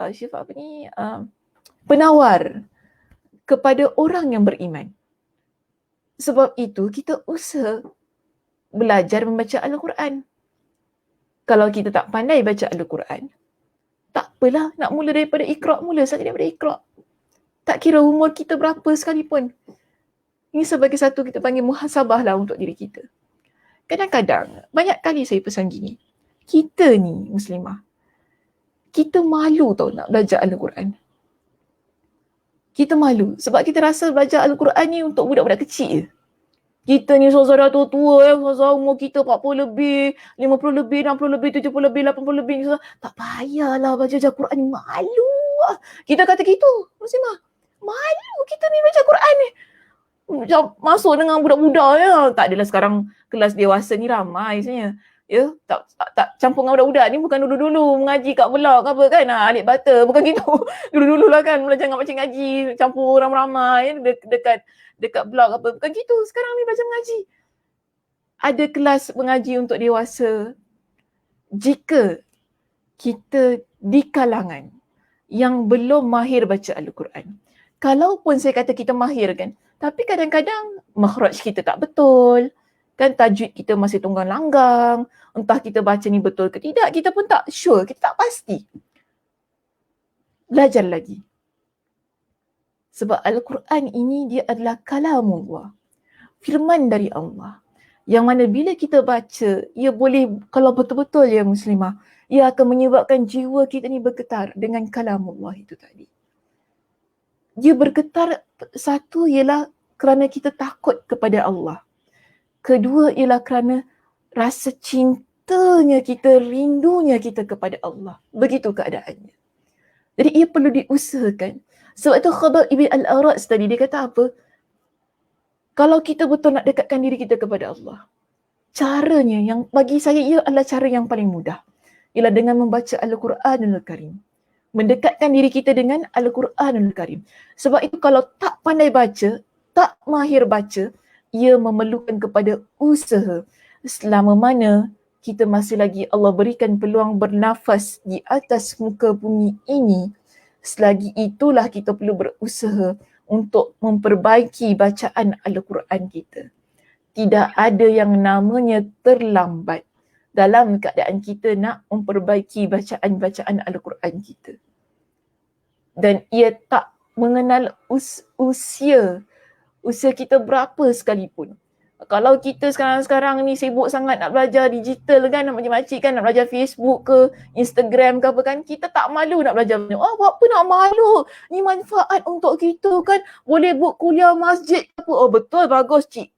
syifa apa ni? Penawar kepada orang yang beriman. Sebab itu kita usaha belajar membaca Al-Quran. Kalau kita tak pandai baca Al-Quran, tak apalah, nak mula daripada Iqra', mula saja daripada Iqra'. Tak kira umur kita berapa sekalipun. Ini sebagai satu kita panggil muhasabah lah untuk diri kita. Kadang-kadang, banyak kali saya pesan gini, kita ni Muslimah, kita malu tau nak belajar Al-Quran. Kita malu sebab kita rasa belajar Al-Quran ni untuk budak-budak kecil je. Kita ni saudara tua-tua, saudara umur kita 40 lebih, 50 lebih, 60 lebih, 70 lebih, 80 lebih. Saudara. Tak payahlah baca Al-Quran ni, malu lah. Kita kata gitu, Muslimah. Malu kita ni baca Quran ni. Masuk dengan budak-budak ya. Tak adalah sekarang kelas dewasa ni ramai sebenarnya. Ya, tak campur dengan budak-budak ni, bukan dulu-dulu mengaji kat blok apa kan, alik bata, bukan gitu. Dulu-dulu lah kan belajar ngaji, campur orang ramai dekat blok apa, bukan gitu. Sekarang ni belajar mengaji. Ada kelas mengaji untuk dewasa. Jika kita di kalangan yang belum mahir baca Al-Quran, kalaupun saya kata kita mahir kan, tapi kadang-kadang makhraj kita tak betul, kan tajwid kita masih tunggang langgang, entah kita baca ni betul ke tidak, kita pun tak sure, kita tak pasti. Belajar lagi. Sebab Al-Quran ini dia adalah kalamullah, firman dari Allah. Yang mana bila kita baca, ia boleh, kalau betul-betul ya Muslimah, ia akan menyebabkan jiwa kita ni bergetar dengan kalamullah itu tadi. Dia bergetar, satu ialah kerana kita takut kepada Allah. Kedua ialah kerana rasa cintanya kita, rindunya kita kepada Allah. Begitu keadaannya. Jadi ia perlu diusahakan. Sebab itu Khabar Ibn Al-Arad tadi dia kata apa? Kalau kita betul nak dekatkan diri kita kepada Allah, caranya yang bagi saya ia adalah cara yang paling mudah. Ialah dengan membaca Al-Quranul Karim. Mendekatkan diri kita dengan Al-Quranul Karim. Sebab itu kalau tak pandai baca, tak mahir baca, ia memerlukan kepada usaha. Selama mana kita masih lagi Allah berikan peluang bernafas di atas muka bumi ini, selagi itulah kita perlu berusaha untuk memperbaiki bacaan Al-Quran kita. Tidak ada yang namanya terlambat dalam keadaan kita nak memperbaiki bacaan-bacaan Al-Quran kita. Dan ia tak mengenal usia kita berapa sekalipun. Kalau kita sekarang ni sibuk sangat nak belajar digital kan, nak macam-macam kan, nak belajar Facebook ke, Instagram ke apa kan, kita tak malu nak belajar. Apa nak malu? Ni manfaat untuk kita kan, boleh buat kuliah masjid apa. Oh betul, bagus cik.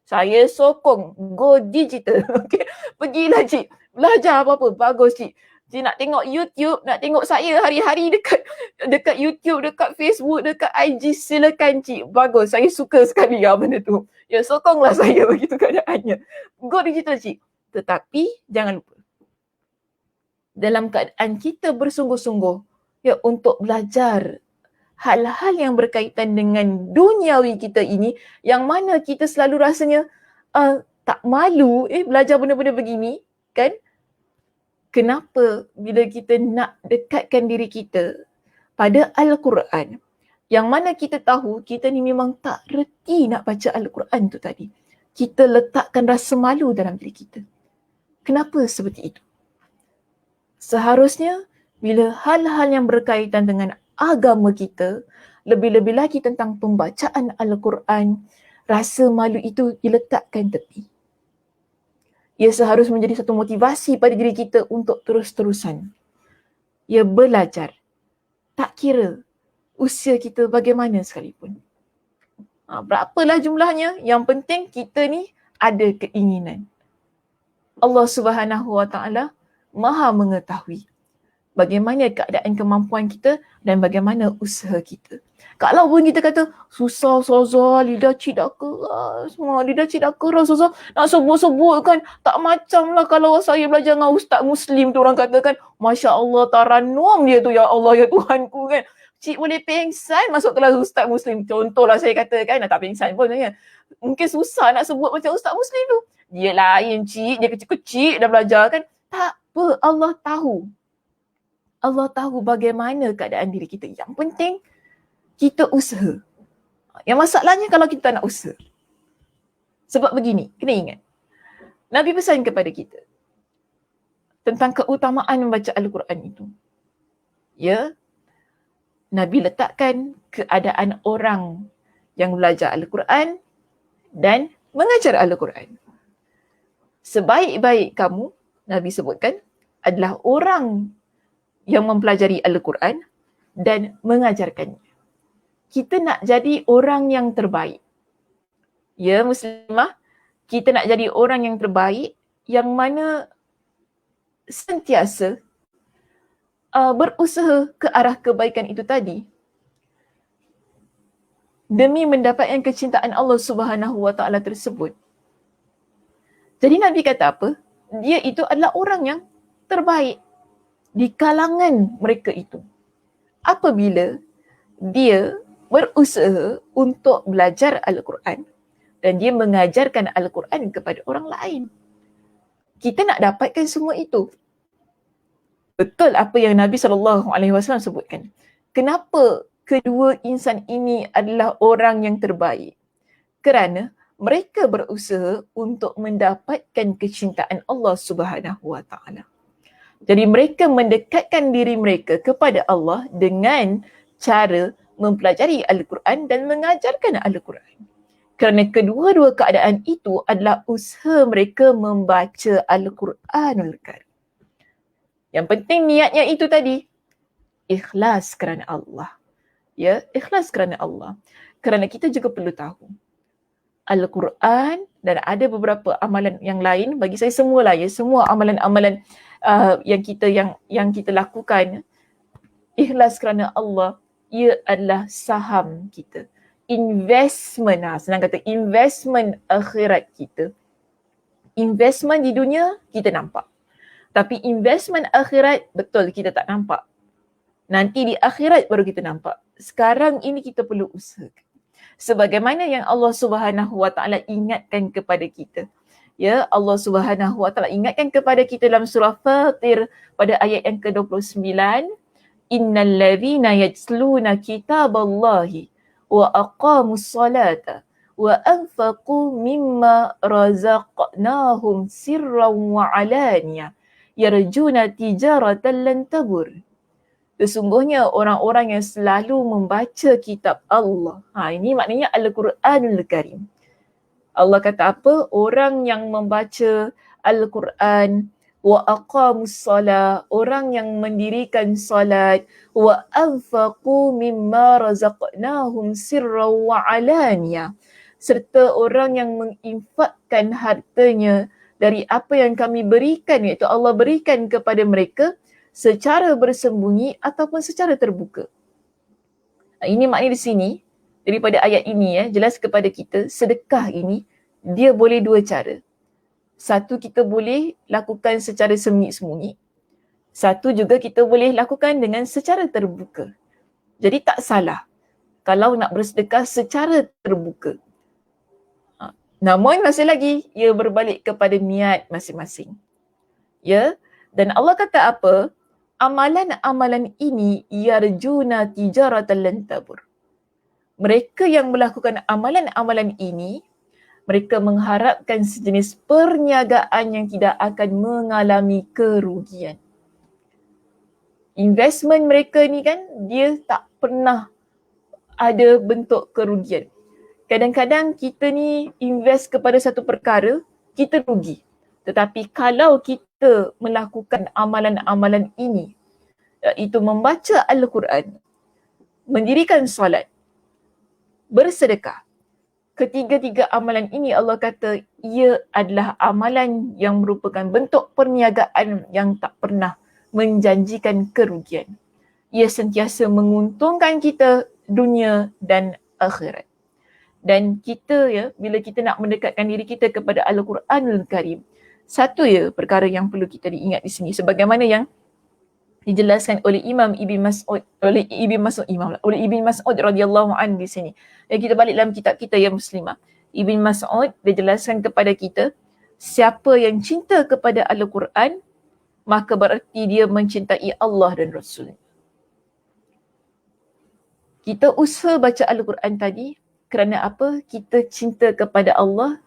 Saya sokong, go digital. Okay. Pergilah cik, belajar apa-apa, bagus cik. Cik nak tengok YouTube, nak tengok saya hari-hari dekat YouTube, dekat Facebook, dekat IG, silakan cik. Bagus, saya suka sekali benda tu. Ya, sokonglah saya, begitu keadaannya. Go digital cik. Tetapi jangan lupa, dalam keadaan kita bersungguh-sungguh ya untuk belajar hal-hal yang berkaitan dengan duniawi kita ini, yang mana kita selalu rasanya tak malu belajar benda-benda begini kan. Kenapa bila kita nak dekatkan diri kita pada Al-Quran, yang mana kita tahu kita ni memang tak reti nak baca Al-Quran tu tadi, kita letakkan rasa malu dalam diri kita. Kenapa seperti itu? Seharusnya bila hal-hal yang berkaitan dengan agama kita, lebih-lebih lagi tentang pembacaan Al-Quran, rasa malu itu diletakkan tepi. Ia seharusnya menjadi satu motivasi pada diri kita untuk terus-terusan ia belajar. Tak kira usia kita bagaimana sekalipun. Berapalah jumlahnya, yang penting kita ni ada keinginan. Allah Subhanahu Wa Taala Maha mengetahui bagaimana keadaan kemampuan kita dan bagaimana usaha kita. Kalau pun kita kata susah Ustazah, lidah cik dah keras, lidah cik dah keras Ustazah, nak sebut-sebut kan, tak macam lah kalau saya belajar dengan Ustaz Muslim tu, orang katakan Masya Allah taranum dia tu, ya Allah ya Tuhanku kan. Cik boleh pengsan masuk kelas Ustaz Muslim. Contohlah saya katakan, tak pengsan pun sebenarnya. Mungkin susah nak sebut macam Ustaz Muslim tu. Dia lain cik, dia kecil-kecil dah belajar kan. Tak apa, Allah tahu. Allah tahu bagaimana keadaan diri kita. Yang penting kita usaha. Yang masalahnya kalau kita tak nak usaha. Sebab begini, kena ingat. Nabi pesan kepada kita tentang keutamaan membaca Al-Quran itu. Ya, Nabi letakkan keadaan orang yang belajar Al-Quran dan mengajar Al-Quran. Sebaik-baik kamu, Nabi sebutkan, adalah orang yang mempelajari Al-Quran dan mengajarkannya. Kita nak jadi orang yang terbaik. Ya Muslimah, kita nak jadi orang yang terbaik yang mana sentiasa berusaha ke arah kebaikan itu tadi demi mendapatkan kecintaan Allah Subhanahu Wa Taala tersebut. Jadi Nabi kata apa? Dia itu adalah orang yang terbaik di kalangan mereka itu. Apabila dia berusaha untuk belajar Al-Quran dan dia mengajarkan Al-Quran kepada orang lain. Kita nak dapatkan semua itu. Betul apa yang Nabi SAW sebutkan. Kenapa kedua insan ini adalah orang yang terbaik? Kerana mereka berusaha untuk mendapatkan kecintaan Allah Subhanahu Wa Taala. Jadi mereka mendekatkan diri mereka kepada Allah dengan cara mempelajari Al-Quran dan mengajarkan Al-Quran. Kerana kedua-dua keadaan itu adalah usaha mereka membaca Al-Quranul Karim. Yang penting niatnya itu tadi, ikhlas kerana Allah. Ya, ikhlas kerana Allah. Kerana kita juga perlu tahu Al-Quran dan ada beberapa amalan yang lain, bagi saya semualah ya, semua amalan-amalan yang kita lakukan, ikhlas kerana Allah, ia adalah saham kita. Investment, senang kata investment akhirat kita. Investment di dunia kita nampak. Tapi investment akhirat betul kita tak nampak. Nanti di akhirat baru kita nampak. Sekarang ini kita perlu usahakan. Sebagaimana yang Allah Subhanahu Wa Taala ingatkan kepada kita. Ya, Allah Subhanahu Wa Taala ingatkan kepada kita dalam surah Fatir pada ayat yang ke-29, innal ladzina yatsluna kitaballahi wa aqamus salata wa anfaqu mimma razaqnahum sirran wa alaniyah yarjuna tijaratan lan tabur. Sesungguhnya orang-orang yang selalu membaca kitab Allah. Ini maknanya Al-Quranul Karim. Allah kata apa? Orang yang membaca Al-Quran, wa aqamus salat, orang yang mendirikan salat, wa anfaqu mimma razaqnahum sirran wa alaniyah, serta orang yang menginfakkan hartanya dari apa yang kami berikan, iaitu Allah berikan kepada mereka secara bersembunyi ataupun secara terbuka. Ini maknanya di sini, daripada ayat ini jelas kepada kita, sedekah ini dia boleh dua cara. Satu, kita boleh lakukan secara sembunyi-sembunyi. Satu juga kita boleh lakukan dengan secara terbuka. Jadi tak salah kalau nak bersedekah secara terbuka. Namun masih lagi ia berbalik kepada niat masing-masing. Ya, dan Allah kata apa? Amalan-amalan ini yarjuna tijaratan lan tabur. Mereka yang melakukan amalan-amalan ini, mereka mengharapkan sejenis perniagaan yang tidak akan mengalami kerugian. Investment mereka ni kan, dia tak pernah ada bentuk kerugian. Kadang-kadang kita ni invest kepada satu perkara, kita rugi. Tetapi kalau kita melakukan amalan-amalan ini, iaitu membaca Al-Quran, mendirikan solat, bersedekah, ketiga-tiga amalan ini Allah kata ia adalah amalan yang merupakan bentuk perniagaan yang tak pernah menjanjikan kerugian. Ia sentiasa menguntungkan kita dunia dan akhirat. Dan kita bila kita nak mendekatkan diri kita kepada Al-Quranul Karim, satu perkara yang perlu kita diingat di sini sebagaimana yang dijelaskan oleh Ibn Mas'ud radhiyallahu anhu di sini. Yang kita balik dalam kitab kita yang Muslimah. Ibn Mas'ud dia jelaskan kepada kita, siapa yang cinta kepada Al-Quran, maka berarti dia mencintai Allah dan Rasul. Kita usaha baca Al-Quran tadi kerana apa? Kita cinta kepada Allah,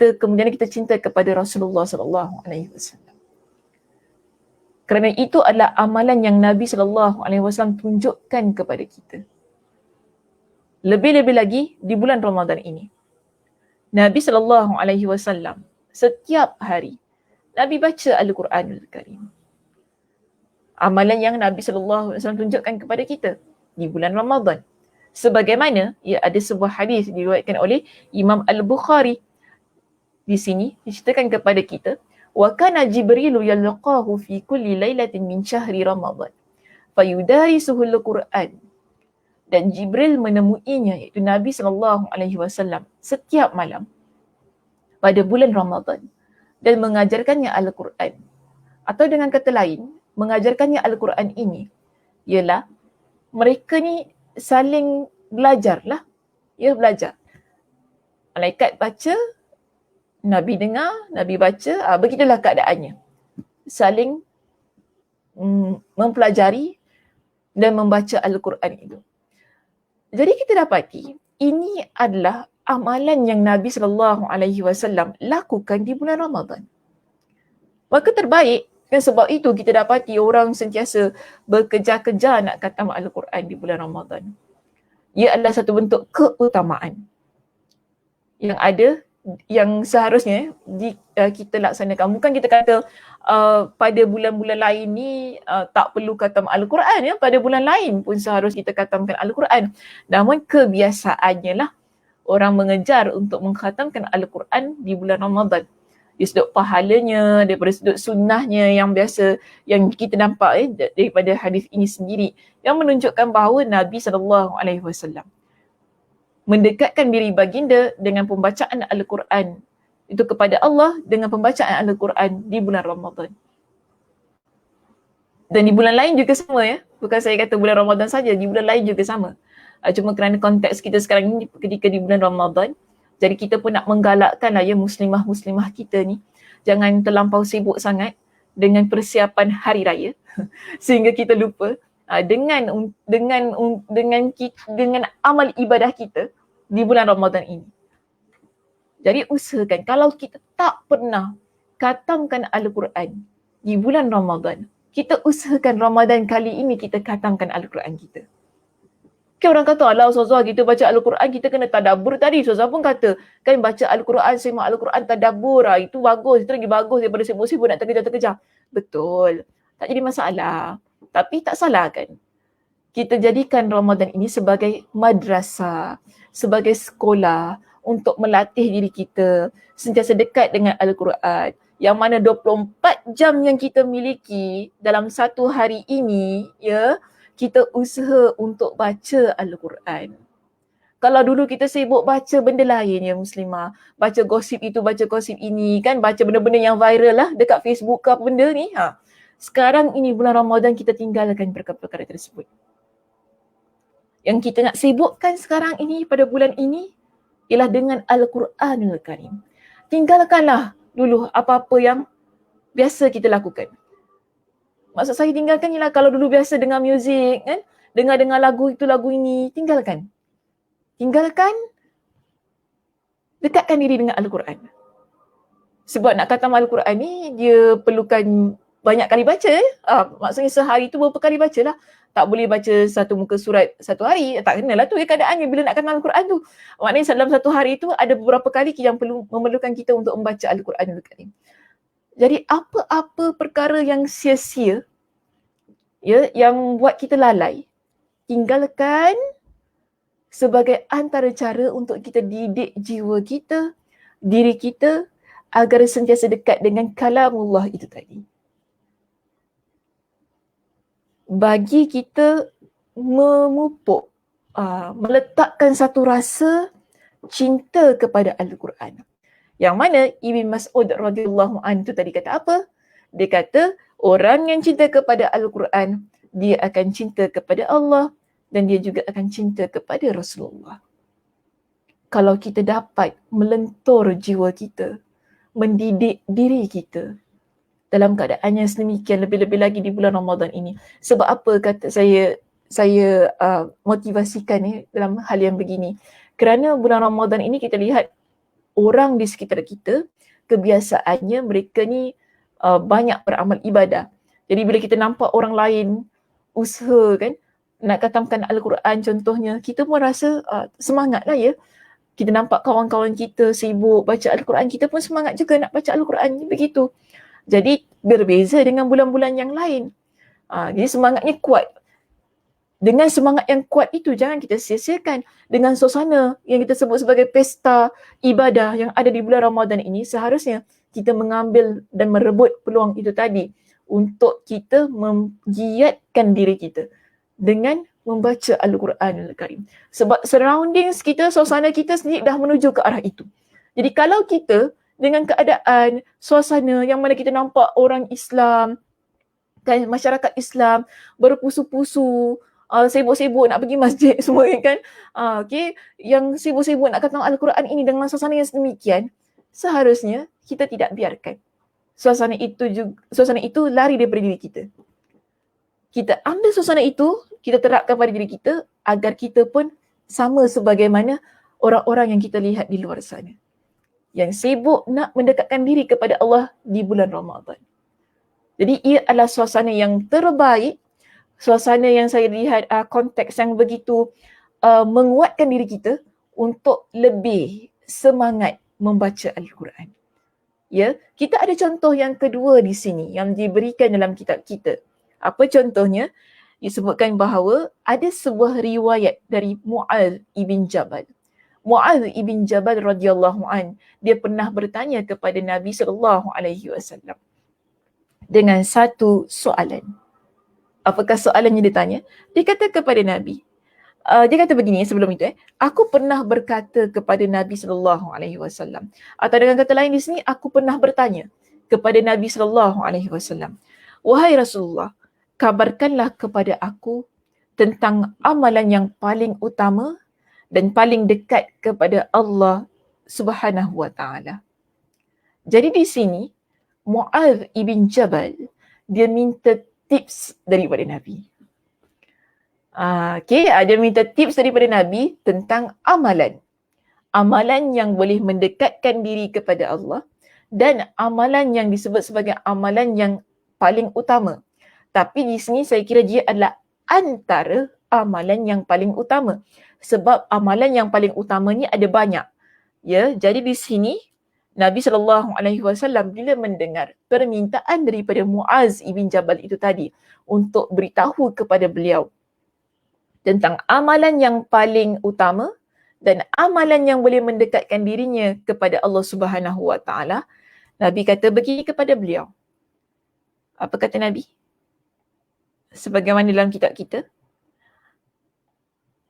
kemudian kita cinta kepada Rasulullah sallallahu alaihi wasallam. Kerana itu adalah amalan yang Nabi sallallahu alaihi wasallam tunjukkan kepada kita. Lebih-lebih lagi di bulan Ramadan ini. Nabi sallallahu alaihi wasallam setiap hari Nabi baca Al-Quranul Karim. Amalan yang Nabi sallallahu alaihi wasallam tunjukkan kepada kita di bulan Ramadan. Sebagaimana ada sebuah hadis diriwayatkan oleh Imam Al-Bukhari. Di sini diceritakan kepada kita, wa kana Jibrilu yalqahu fi kulli lailatin min syahri Ramadan fayudarisuhu al-Quran. Dan Jibril menemuinya, iaitu Nabi sallallahu alaihi wasallam, setiap malam pada bulan Ramadan dan mengajarkannya Al-Quran. Atau dengan kata lain, mengajarkannya Al-Quran ini ialah mereka ni saling belajar lah. Ya, belajar. Malaikat baca, Nabi dengar, Nabi baca, begitulah keadaannya. Saling mempelajari dan membaca Al-Quran itu. Jadi kita dapati, ini adalah amalan yang Nabi SAW lakukan di bulan Ramadan. Maka terbaik, dan sebab itu kita dapati orang sentiasa berkejar-kejar nak khatam Al-Quran di bulan Ramadan. Ia adalah satu bentuk keutamaan yang ada, yang seharusnya kita laksanakan. Bukan kita kata pada bulan-bulan lain ni tak perlu khatam Al-Quran. Pada bulan lain pun seharusnya kita khatamkan Al-Quran. Namun kebiasaannya lah orang mengejar untuk mengkhatamkan Al-Quran di bulan Ramadan. Dari sudut pahalanya, daripada sudut sunnahnya yang biasa yang kita nampak daripada hadis ini sendiri yang menunjukkan bahawa Nabi SAW mendekatkan diri baginda dengan pembacaan Al-Quran itu kepada Allah dengan pembacaan Al-Quran di bulan Ramadan. Dan di bulan lain juga sama bukan saya kata bulan Ramadan saja, di bulan lain juga sama. Cuma kerana konteks kita sekarang ini ketika di bulan Ramadan, jadi kita pun nak menggalakkan muslimah-muslimah kita ni jangan terlampau sibuk sangat dengan persiapan hari raya sehingga kita lupa dengan amal ibadah kita di bulan Ramadan ini. Jadi usahakan kalau kita tak pernah khatamkan Al-Quran di bulan Ramadan, kita usahakan Ramadan kali ini kita khatamkan Al-Quran kita. Kan orang kata, alah Ustazah kita baca Al-Quran kita kena tadabbur tadi. Ustazah pun kata, kan baca Al-Quran, semak Al-Quran, tadabbur itu bagus, itu lagi bagus daripada sibuk-sibuk nak terkejar-terkejar. Betul, tak jadi masalah. Tapi tak salah kan? Kita jadikan Ramadan ini sebagai madrasah, sebagai sekolah untuk melatih diri kita sentiasa dekat dengan Al-Quran. Yang mana 24 jam yang kita miliki dalam satu hari ini, kita usaha untuk baca Al-Quran. Kalau dulu kita sibuk baca benda lain ya Muslimah, baca gosip itu, baca gosip ini kan, baca benda-benda yang viral lah dekat Facebook ke apa benda ni. Sekarang ini bulan Ramadan kita tinggalkan perkara-perkara tersebut. Yang kita nak sibukkan sekarang ini pada bulan ini ialah dengan Al-Quranul Karim. Tinggalkanlah dulu apa-apa yang biasa kita lakukan. Maksud saya tinggalkan ialah kalau dulu biasa dengar muzik kan, dengar-dengar lagu itu lagu ini, tinggalkan. Tinggalkan, dekatkan diri dengan Al-Quran. Sebab nak khatam Al-Quran ni dia perlukan banyak kali baca. Maksudnya sehari tu berapa kali baca lah. Tak boleh baca satu muka surat satu hari. Tak kenalah tu keadaannya bila nak khatam Al-Quran tu. Maknanya dalam satu hari tu ada beberapa kali yang memerlukan kita untuk membaca Al-Quran Al-Karim. Jadi apa-apa perkara yang sia-sia, ya, yang buat kita lalai, tinggalkan sebagai antara cara untuk kita didik jiwa kita, diri kita agar sentiasa dekat dengan kalamullah itu tadi. Bagi kita memupuk, meletakkan satu rasa cinta kepada Al-Quran. Yang mana Ibn Mas'ud radhiyallahu anhu tu tadi kata apa? Dia kata orang yang cinta kepada Al-Quran, dia akan cinta kepada Allah dan dia juga akan cinta kepada Rasulullah. Kalau kita dapat melentur jiwa kita, mendidik diri kita dalam keadaan yang sedemikian, lebih-lebih lagi di bulan Ramadan ini. Sebab apa kata saya motivasikan ni dalam hal yang begini? Kerana bulan Ramadan ini kita lihat orang di sekitar kita, kebiasaannya mereka ni banyak beramal ibadah. Jadi bila kita nampak orang lain usaha kan, nak khatamkan Al-Quran contohnya, kita pun rasa semangat lah ya. Kita nampak kawan-kawan kita sibuk baca Al-Quran, kita pun semangat juga nak baca Al-Quran, begitu. Jadi berbeza dengan bulan-bulan yang lain. Jadi semangatnya kuat. Dengan semangat yang kuat itu jangan kita sia-siakan. Dengan suasana yang kita sebut sebagai pesta ibadah yang ada di bulan Ramadan ini, seharusnya kita mengambil dan merebut peluang itu tadi untuk kita menggiatkan diri kita dengan membaca Al-Quran Al-Karim. Sebab surroundings kita, suasana kita sendiri dah menuju ke arah itu. Jadi kalau kita dengan keadaan suasana yang mana kita nampak orang Islam, kan, masyarakat Islam berpusu-pusu, sibuk-sibuk nak pergi masjid semua kan, yang sibuk-sibuk nak khatam Al-Quran ini dengan suasana yang sedemikian, seharusnya kita tidak biarkan suasana itu lari daripada diri kita. Kita ambil suasana itu, kita terapkan pada diri kita agar kita pun sama sebagaimana orang-orang yang kita lihat di luar sana, yang sibuk nak mendekatkan diri kepada Allah di bulan Ramadan. Jadi ia adalah suasana yang terbaik, suasana yang saya lihat konteks yang begitu menguatkan diri kita untuk lebih semangat membaca Al-Quran. Ya, kita ada contoh yang kedua di sini yang diberikan dalam kitab kita. Apa contohnya? Disebutkan bahawa ada sebuah riwayat dari Mu'adz ibn Jabal. Mu'adz ibn Jabal radhiyallahu an, dia pernah bertanya kepada Nabi SAW dengan satu soalan. Apakah soalan yang dia tanya? Dia kata kepada Nabi, dia kata begini sebelum itu, aku pernah berkata kepada Nabi SAW, atau dengan kata lain di sini, aku pernah bertanya kepada Nabi SAW, wahai Rasulullah, kabarkanlah kepada aku tentang amalan yang paling utama dan paling dekat kepada Allah Subhanahu wa taala. Jadi di sini Mu'adz ibn Jabal dia minta tips daripada Nabi. Dia minta tips daripada Nabi tentang amalan. Amalan yang boleh mendekatkan diri kepada Allah dan amalan yang disebut sebagai amalan yang paling utama. Tapi di sini saya kira dia adalah antara amalan yang paling utama. Sebab amalan yang paling utama ni ada banyak. Ya, jadi di sini Nabi SAW bila mendengar permintaan daripada Mu'adz ibn Jabal itu tadi untuk beritahu kepada beliau tentang amalan yang paling utama dan amalan yang boleh mendekatkan dirinya kepada Allah Subhanahu wa taala, Nabi kata begini kepada beliau. Apa kata Nabi? Sebagaimana dalam kitab kita,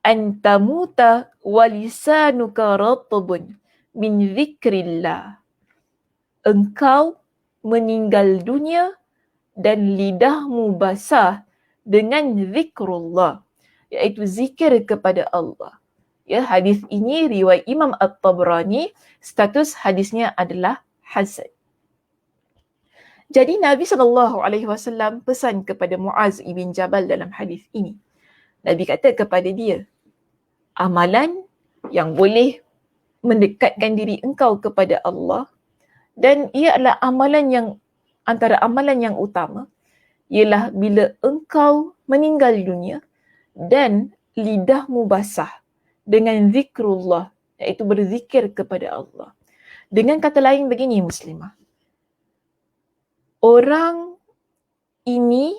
antamuta walisanuka ratbun min zikrillah. Engkau meninggal dunia dan lidahmu basah dengan zikrullah, iaitu zikir kepada Allah. Ya, hadis ini riwayat Imam At-Tabrani, status hadisnya adalah hasan. Jadi Nabi SAW pesan kepada Muaz ibn Jabal dalam hadis ini. Nabi kata kepada dia, amalan yang boleh mendekatkan diri engkau kepada Allah, dan ia adalah amalan yang antara amalan yang utama, ialah bila engkau meninggal dunia dan lidahmu basah dengan zikrullah, iaitu berzikir kepada Allah. Dengan kata lain begini muslimah, orang ini,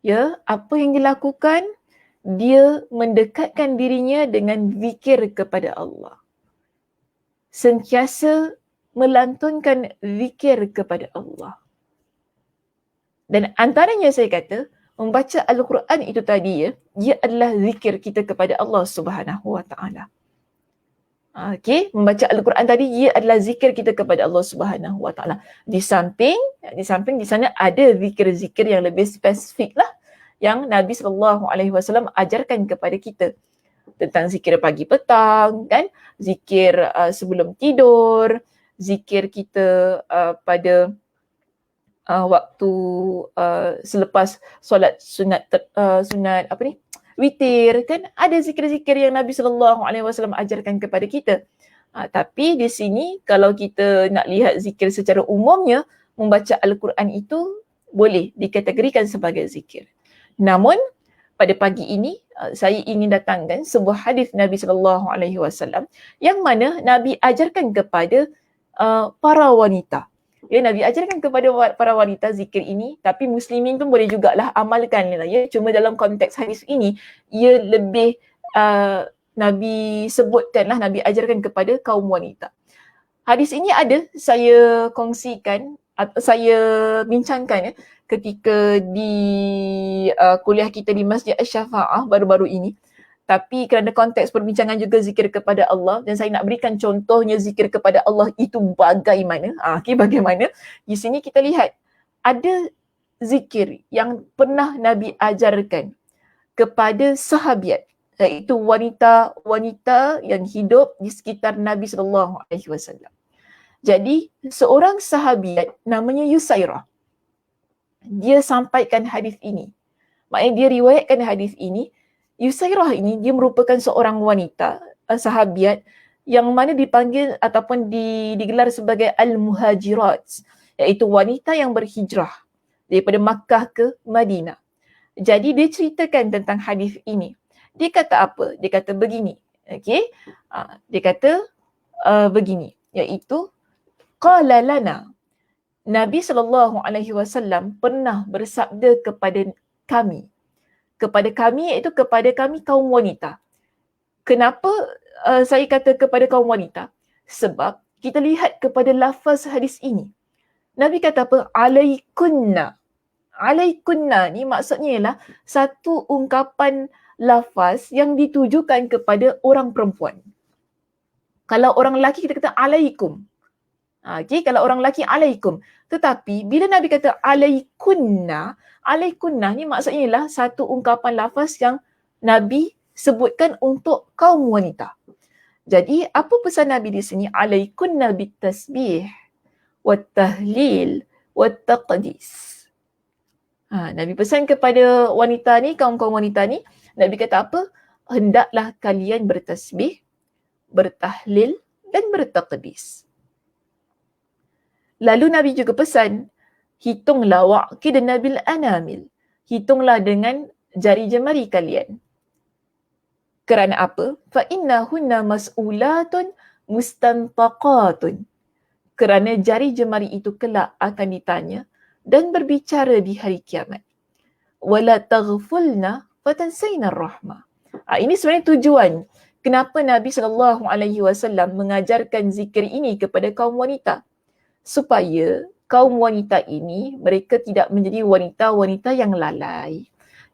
ya, apa yang dilakukan, dia mendekatkan dirinya dengan zikir kepada Allah. Sentiasa melantunkan zikir kepada Allah. Dan antaranya saya kata, membaca Al-Quran itu tadi, ya, dia adalah zikir kita kepada Allah Subhanahu Wa Taala. Okey, membaca Al-Quran tadi dia adalah zikir kita kepada Allah Subhanahu Wa Taala. Di samping di sana ada zikir-zikir yang lebih spesifik lah yang Nabi SAW ajarkan kepada kita, tentang zikir pagi petang, kan, zikir sebelum tidur, zikir kita pada waktu selepas solat sunat witir, kan, ada zikir-zikir yang Nabi SAW ajarkan kepada kita. Tapi di sini kalau kita nak lihat zikir secara umumnya, membaca Al-Quran itu boleh dikategorikan sebagai zikir. Namun pada pagi ini saya ingin datangkan sebuah hadis Nabi SAW yang mana Nabi ajarkan kepada para wanita. Ya, Nabi ajarkan kepada para wanita zikir ini, tapi muslimin pun boleh jugalah amalkan, ya. Cuma dalam konteks hadis ini, ia lebih Nabi sebutkanlah, Nabi ajarkan kepada kaum wanita. Hadis ini ada saya kongsikan, saya bincangkan, ya, ketika di kuliah kita di Masjid Asy-Syafa'ah baru-baru ini. Tapi kerana konteks perbincangan juga zikir kepada Allah, dan saya nak berikan contohnya zikir kepada Allah itu bagaimana. Bagaimana? Di sini kita lihat ada zikir yang pernah Nabi ajarkan kepada sahabiat, iaitu wanita-wanita yang hidup di sekitar Nabi SAW. Jadi seorang sahabiat namanya Yusairah, dia sampaikan hadis ini. Maknanya dia riwayatkan hadis ini. Yusairah ini dia merupakan seorang wanita, sahabiat yang mana dipanggil ataupun digelar sebagai Al-Muhajirat, iaitu wanita yang berhijrah daripada Makkah ke Madinah. Jadi dia ceritakan tentang hadis ini. Dia kata apa? Dia kata begini. Okey. Dia kata begini, iaitu qala lana, Nabi SAW pernah bersabda kepada kami. Kepada kami iaitu kepada kami kaum wanita. Kenapa saya kata kepada kaum wanita? Sebab kita lihat kepada lafaz hadis ini. Nabi kata apa? Alaikunna. Alaikunna ni maksudnya ialah satu ungkapan lafaz yang ditujukan kepada orang perempuan. Kalau orang lelaki kita kata alaikum. Okay, kalau orang lelaki alaikum. Tetapi bila Nabi kata alaikunna, alaikunna ni maksudnya ialah satu ungkapan lafaz yang Nabi sebutkan untuk kaum wanita. Jadi apa pesan Nabi di sini? Alaikunna bitasbih wat tahlil wat taqdis. Nabi pesan kepada wanita ni, kaum-kaum wanita ni, Nabi kata apa? Hendaklah kalian bertasbih, bertahlil dan bertaqdis. Lalu Nabi juga pesan, hitunglah wa'qidan bil anamil. Hitunglah dengan jari jemari kalian. Kerana apa? Fa innahunna mas'ulatun mustantaqatun. Kerana jari jemari itu kelak akan ditanya dan berbicara di hari kiamat. Wala taghfulna fatansayna ar-rahmah. Ini sebenarnya tujuan kenapa Nabi SAW mengajarkan zikir ini kepada kaum wanita. Supaya kaum wanita ini, mereka tidak menjadi wanita-wanita yang lalai.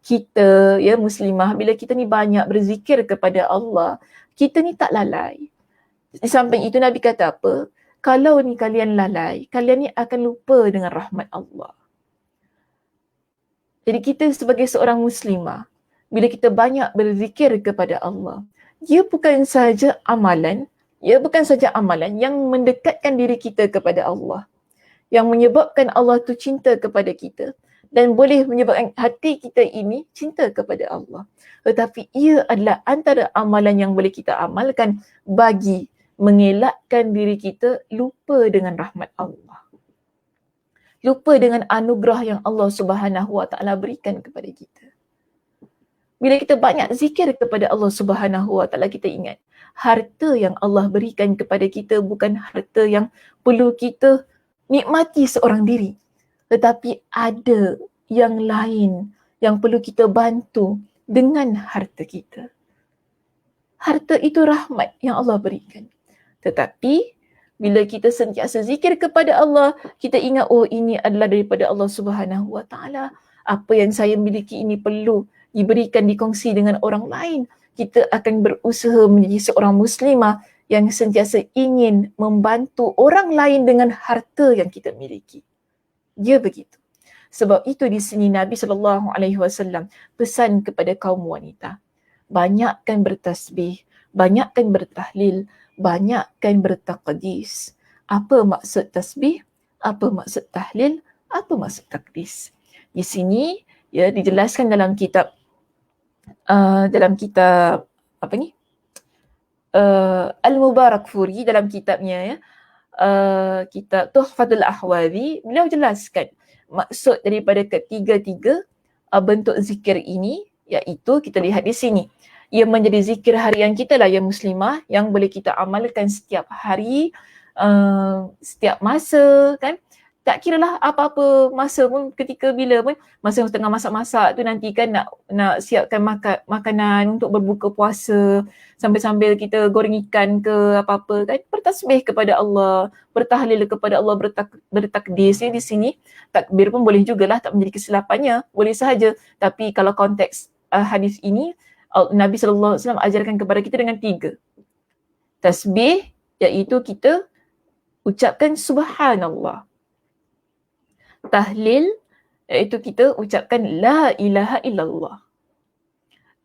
kita ya muslimah, bila kita ni banyak berzikir kepada Allah, kita ni tak lalai. Di samping itu Nabi kata apa? Kalau ni kalian lalai, kalian ni akan lupa dengan rahmat Allah. Jadi kita sebagai seorang muslimah, bila kita banyak berzikir kepada Allah, ia bukan sahaja amalan, yang mendekatkan diri kita kepada Allah, yang menyebabkan Allah tu cinta kepada kita dan boleh menyebabkan hati kita ini cinta kepada Allah. Tetapi ia adalah antara amalan yang boleh kita amalkan bagi mengelakkan diri kita lupa dengan rahmat Allah. Lupa dengan anugerah yang Allah Subhanahu Wa Taala berikan kepada kita. Bila kita banyak zikir kepada Allah Subhanahu Wa Taala, kita ingat harta yang Allah berikan kepada kita bukan harta yang perlu kita nikmati seorang diri, tetapi ada yang lain yang perlu kita bantu dengan harta kita. Harta itu rahmat yang Allah berikan. Tetapi bila kita sentiasa zikir kepada Allah, kita ingat, oh ini adalah daripada Allah Subhanahu Wa Taala. Apa yang saya miliki ini perlu diberikan, dikongsi dengan orang lain. Kita akan berusaha menjadi seorang muslimah yang sentiasa ingin membantu orang lain dengan harta yang kita miliki. Dia begitu. Sebab itu di sini Nabi SAW pesan kepada kaum wanita, banyakkan bertasbih, banyakkan bertahlil, banyakkan bertaqdis. Apa maksud tasbih? Apa maksud tahlil? Apa maksud taqdis? Di sini ya dijelaskan dalam kitab Al-Mubarakfuri, dalam kitabnya ya, kitab Tuhfatul Ahwazi, beliau jelaskan maksud daripada ketiga-tiga bentuk zikir ini, iaitu kita lihat di sini. Ia menjadi zikir harian kita lah ya muslimah, yang boleh kita amalkan setiap hari, setiap masa kan. Tak kiralah apa-apa masa pun, ketika bila pun, masa tengah masak-masak tu nanti kan nak siapkan makanan untuk berbuka puasa, sambil-sambil kita goreng ikan ke apa-apa kan, bertasbih kepada Allah, bertahlil kepada Allah, bertakdis. Di sini takbir pun boleh jugalah, tak menjadi kesilapannya, boleh sahaja. Tapi kalau konteks hadis ini, Nabi SAW ajarkan kepada kita dengan 3. Tasbih, iaitu kita ucapkan subhanallah. Tahlil, iaitu kita ucapkan la ilaha illallah.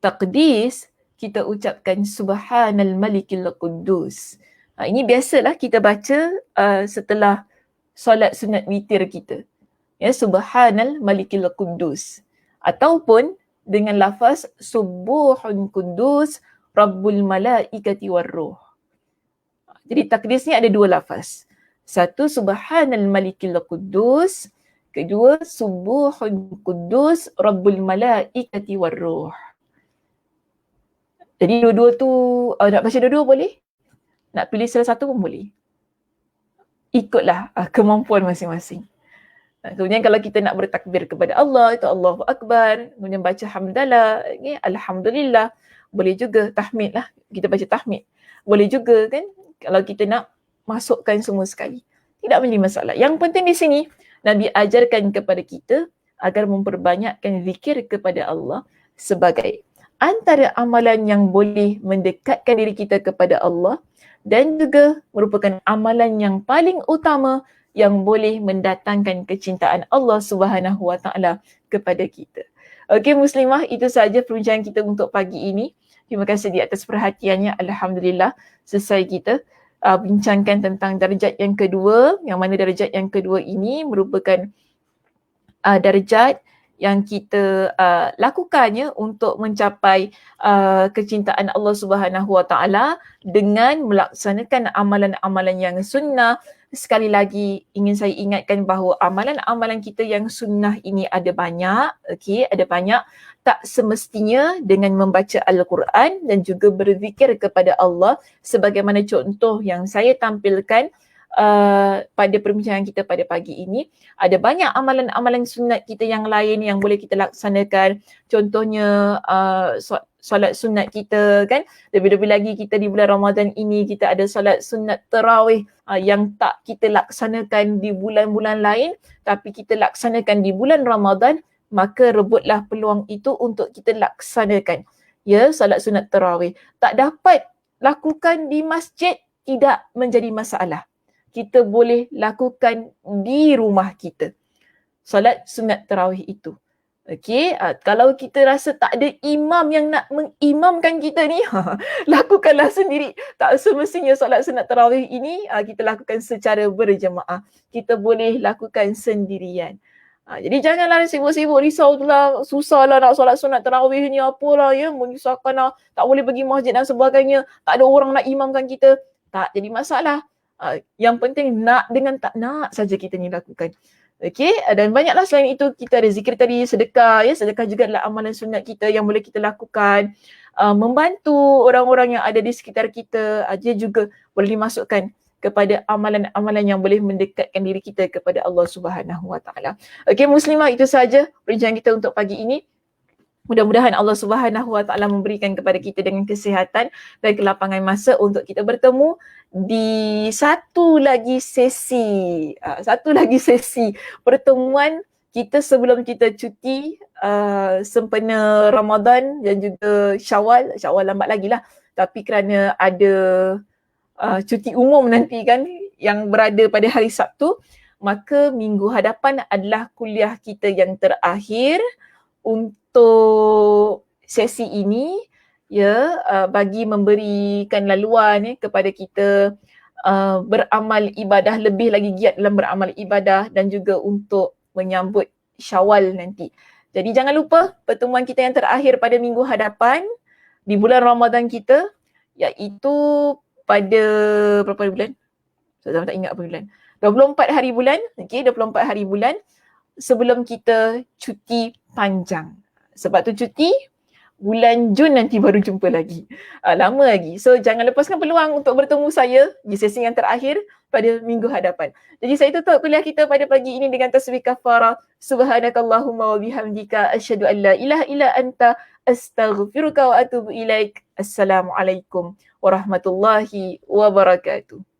Taqdis, kita ucapkan subhanal malikil quddus. Ini biasalah kita baca setelah solat sunat witir kita. Ya, subhanal malikil quddus. Ataupun dengan lafaz subuhun quddus rabbul malaikati warruh. Jadi taqdis ni ada 2 lafaz. Satu subhanal malikil quddus, kedua subuhun quddus rabbul malaikati warruh. Jadi dua-dua tu nak baca dua-dua boleh, nak pilih salah satu pun boleh, ikutlah kemampuan masing-masing. Kemudian kalau kita nak bertakbir kepada Allah, itu Allahu Akbar, kemudian baca hamdalah, alhamdulillah, boleh juga tahmid lah, kita baca tahmid, boleh juga kan kalau kita nak masukkan semua sekali, tidak menjadi masalah. Yang penting di sini Nabi ajarkan kepada kita agar memperbanyakkan zikir kepada Allah sebagai antara amalan yang boleh mendekatkan diri kita kepada Allah dan juga merupakan amalan yang paling utama yang boleh mendatangkan kecintaan Allah Subhanahu Wa Taala kepada kita. Okey muslimah, itu sahaja perbincangan kita untuk pagi ini. Terima kasih di atas perhatiannya. Alhamdulillah selesai kita bincangkan tentang darjat yang kedua, yang mana darjat yang kedua ini merupakan darjat yang kita lakukannya untuk mencapai kecintaan Allah Subhanahu Wa Taala dengan melaksanakan amalan-amalan yang sunnah. Sekali lagi ingin saya ingatkan bahawa amalan-amalan kita yang sunnah ini ada banyak, ada banyak. Tak semestinya dengan membaca Al-Quran dan juga berzikir kepada Allah sebagaimana contoh yang saya tampilkan pada perbincangan kita pada pagi ini. Ada banyak amalan-amalan sunat kita yang lain yang boleh kita laksanakan. Contohnya solat sunat kita kan. Lebih-lebih lagi kita di bulan Ramadan ini kita ada solat sunat tarawih yang tak kita laksanakan di bulan-bulan lain, tapi kita laksanakan di bulan Ramadan. maka rebutlah peluang itu untuk kita laksanakan. Ya, salat sunat tarawih. Tak dapat lakukan di masjid, tidak menjadi masalah. Kita boleh lakukan di rumah kita. Salat sunat tarawih itu. Okey, kalau kita rasa tak ada imam yang nak mengimamkan kita ni, lakukanlah sendiri. Tak semestinya solat sunat tarawih ini kita lakukan secara berjemaah. Kita boleh lakukan sendirian. Jadi janganlah sibuk-sibuk risaulah, susahlah nak solat sunat tarawih ni apalah ya, menyusahkan lah, tak boleh pergi masjid dan sebagainya, tak ada orang nak imamkan kita. Tak jadi masalah. Yang penting nak dengan tak nak saja kita ni lakukan. Okey, dan banyaklah selain itu kita ada zikir tadi, sedekah ya, sedekah juga adalah amalan sunat kita yang boleh kita lakukan. Membantu orang-orang yang ada di sekitar kita, dia juga boleh dimasukkan kepada amalan-amalan yang boleh mendekatkan diri kita kepada Allah Subhanahu Wa Taala. Okey muslimah, itu saja perbincangan kita untuk pagi ini. Mudah-mudahan Allah Subhanahu Wa Taala memberikan kepada kita dengan kesihatan dan kelapangan masa untuk kita bertemu di satu lagi sesi pertemuan kita sebelum kita cuti sempena Ramadan dan juga Syawal lambat lagi lah, tapi kerana ada cuti umum nanti kan yang berada pada hari Sabtu, maka minggu hadapan adalah kuliah kita yang terakhir untuk sesi ini ya, bagi memberikan laluan kepada kita beramal ibadah, lebih lagi giat dalam beramal ibadah dan juga untuk menyambut Syawal nanti. Jadi jangan lupa pertemuan kita yang terakhir pada minggu hadapan di bulan Ramadan kita, iaitu pada berapa hari bulan? Saya tak ingat apa bulan. 24 hari bulan, okey, 24 hari bulan sebelum kita cuti panjang. Sebab tu cuti bulan Jun nanti baru jumpa lagi. Lama lagi. So jangan lepaskan peluang untuk bertemu saya di sesi yang terakhir pada minggu hadapan. Jadi saya tutup kuliah kita pada pagi ini dengan tasbih kafarah. Subhanakallahumma wa bihamdika asyhadu an la ilaha illa anta astaghfiruka wa atubu ilaik. Assalamualaikum warahmatullahi wabarakatuh.